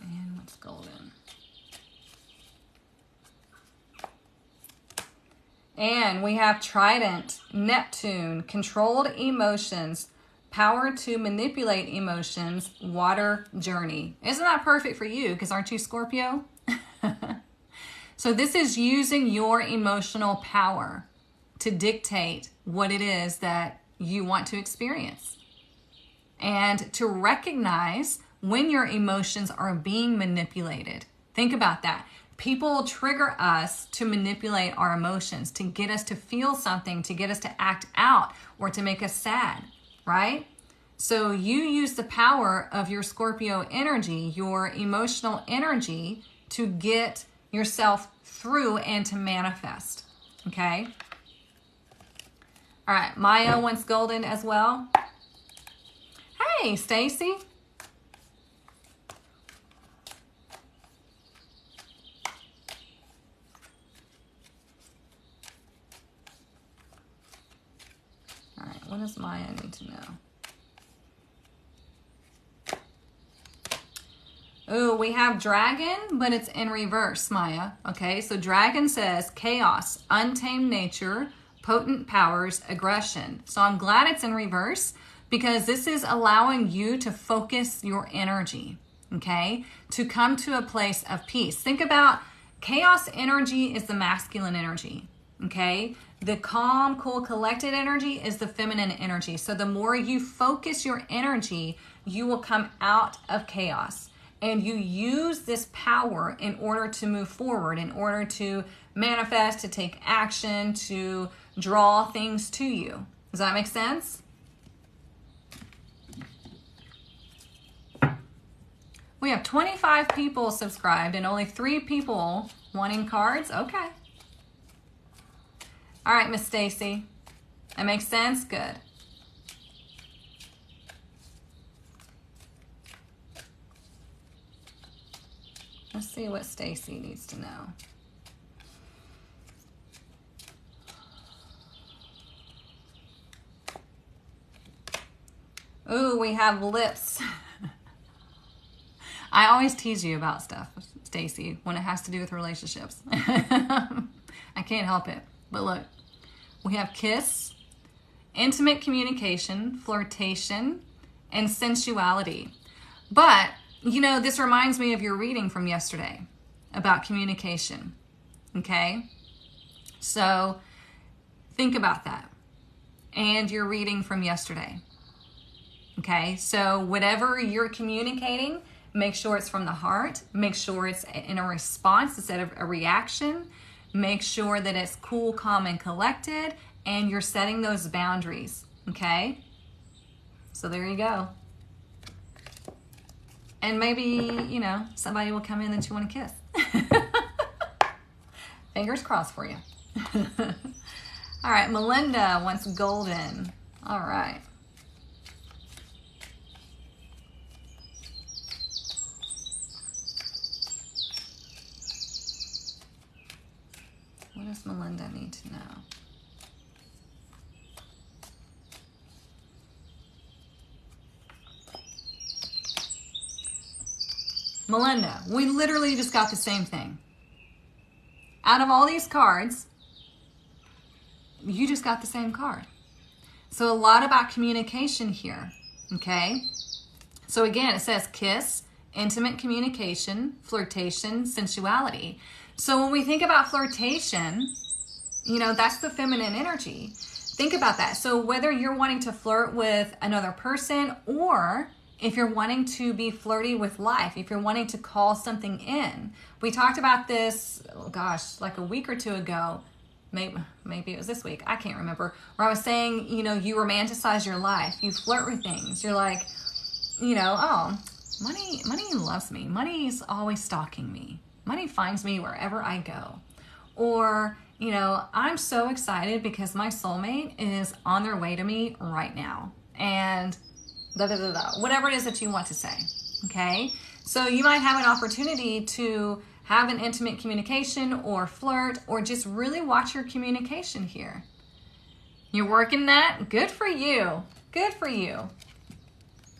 Anne wants golden. And we have Trident, Neptune, controlled emotions, power to manipulate emotions, water journey. Isn't that perfect for you? Because aren't you Scorpio? So this is using your emotional power to dictate what it is that you want to experience. And to recognize when your emotions are being manipulated. Think about that. People trigger us to manipulate our emotions, to get us to feel something, to get us to act out, or to make us sad, right? So you use the power of your Scorpio energy, your emotional energy, to get yourself through and to manifest, okay? All right, Maya wants golden as well. Hey, Stacy. What does Maya need to know? Ooh, we have dragon, but it's in reverse, Maya. Okay, so dragon says chaos, untamed nature, potent powers, aggression. So I'm glad it's in reverse because this is allowing you to focus your energy, okay, to come to a place of peace. Think about chaos energy is the masculine energy, okay? The calm, cool, collected energy is the feminine energy. So the more you focus your energy, you will come out of chaos. And you use this power in order to move forward, in order to manifest, to take action, to draw things to you. Does that make sense? We have 25 people subscribed and only 3 people wanting cards. Okay. All right, Miss Stacy. That makes sense? Good. Let's see what Stacy needs to know. Ooh, we have lips. I always tease you about stuff, Stacy, when it has to do with relationships. I can't help it. But look, we have kiss, intimate communication, flirtation, and sensuality. But you know, this reminds me of your reading from yesterday about communication, okay? So think about that and your reading from yesterday, okay? So whatever you're communicating, make sure it's from the heart. Make sure it's in a response instead of a reaction. Make sure that it's cool, calm, and collected, and you're setting those boundaries, okay? So there you go. And maybe, you know, somebody will come in that you want to kiss. Fingers crossed for you. All right, Melinda wants golden. All right. What does Melinda need to know? Melinda, we literally just got the same thing. Out of all these cards, you just got the same card. So a lot about communication here, okay? So again, it says kiss, intimate communication, flirtation, sensuality. So when we think about flirtation, you know, that's the feminine energy. Think about that. So whether you're wanting to flirt with another person or if you're wanting to be flirty with life, if you're wanting to call something in. We talked about this, oh gosh, like a week or two ago. Maybe it was this week. I can't remember. Where I was saying, you know, you romanticize your life. You flirt with things. You're like, you know, oh, money loves me. Money's always stalking me. Money finds me wherever I go. Or, you know, I'm so excited because my soulmate is on their way to me right now. And whatever it is that you want to say, okay? So you might have an opportunity to have an intimate communication or flirt or just really watch your communication here. You're working that? Good for you. Good for you.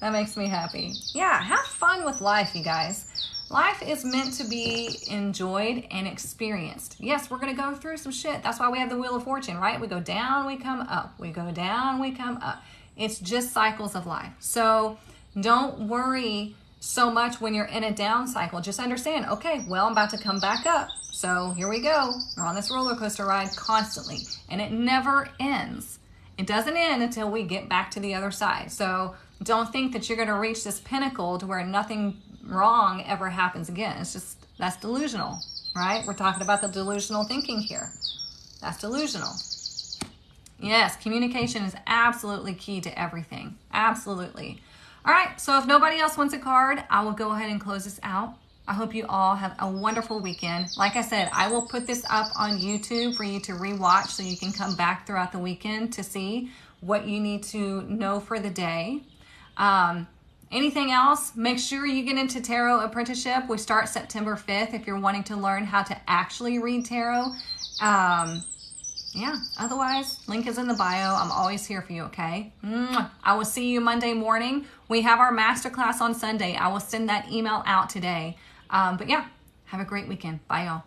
That makes me happy. Yeah, have fun with life, you guys. Life is meant to be enjoyed and experienced. Yes, we're going to go through some shit. That's why we have the Wheel of Fortune, right? We go down, we come up. We go down, we come up. It's just cycles of life. So don't worry so much when you're in a down cycle. Just understand, okay, well, I'm about to come back up. So here we go. We're on this roller coaster ride constantly, and it never ends. It doesn't end until we get back to the other side. So don't think that you're going to reach this pinnacle to where nothing wrong ever happens again. It's just, that's delusional, right? We're talking about the delusional thinking here. That's delusional. Yes, communication is absolutely key to everything. Absolutely. All right, so if nobody else wants a card, I will go ahead and close this out. I hope you all have a wonderful weekend. Like I said, I will put this up on YouTube for you to rewatch so you can come back throughout the weekend to see what you need to know for the day. Anything else, make sure you get into Tarot Apprenticeship. We start September 5th if you're wanting to learn how to actually read tarot. yeah, otherwise, link is in the bio. I'm always here for you, okay? Mwah. I will see you Monday morning. We have our masterclass on Sunday. I will send that email out today. But yeah, have a great weekend. Bye, y'all.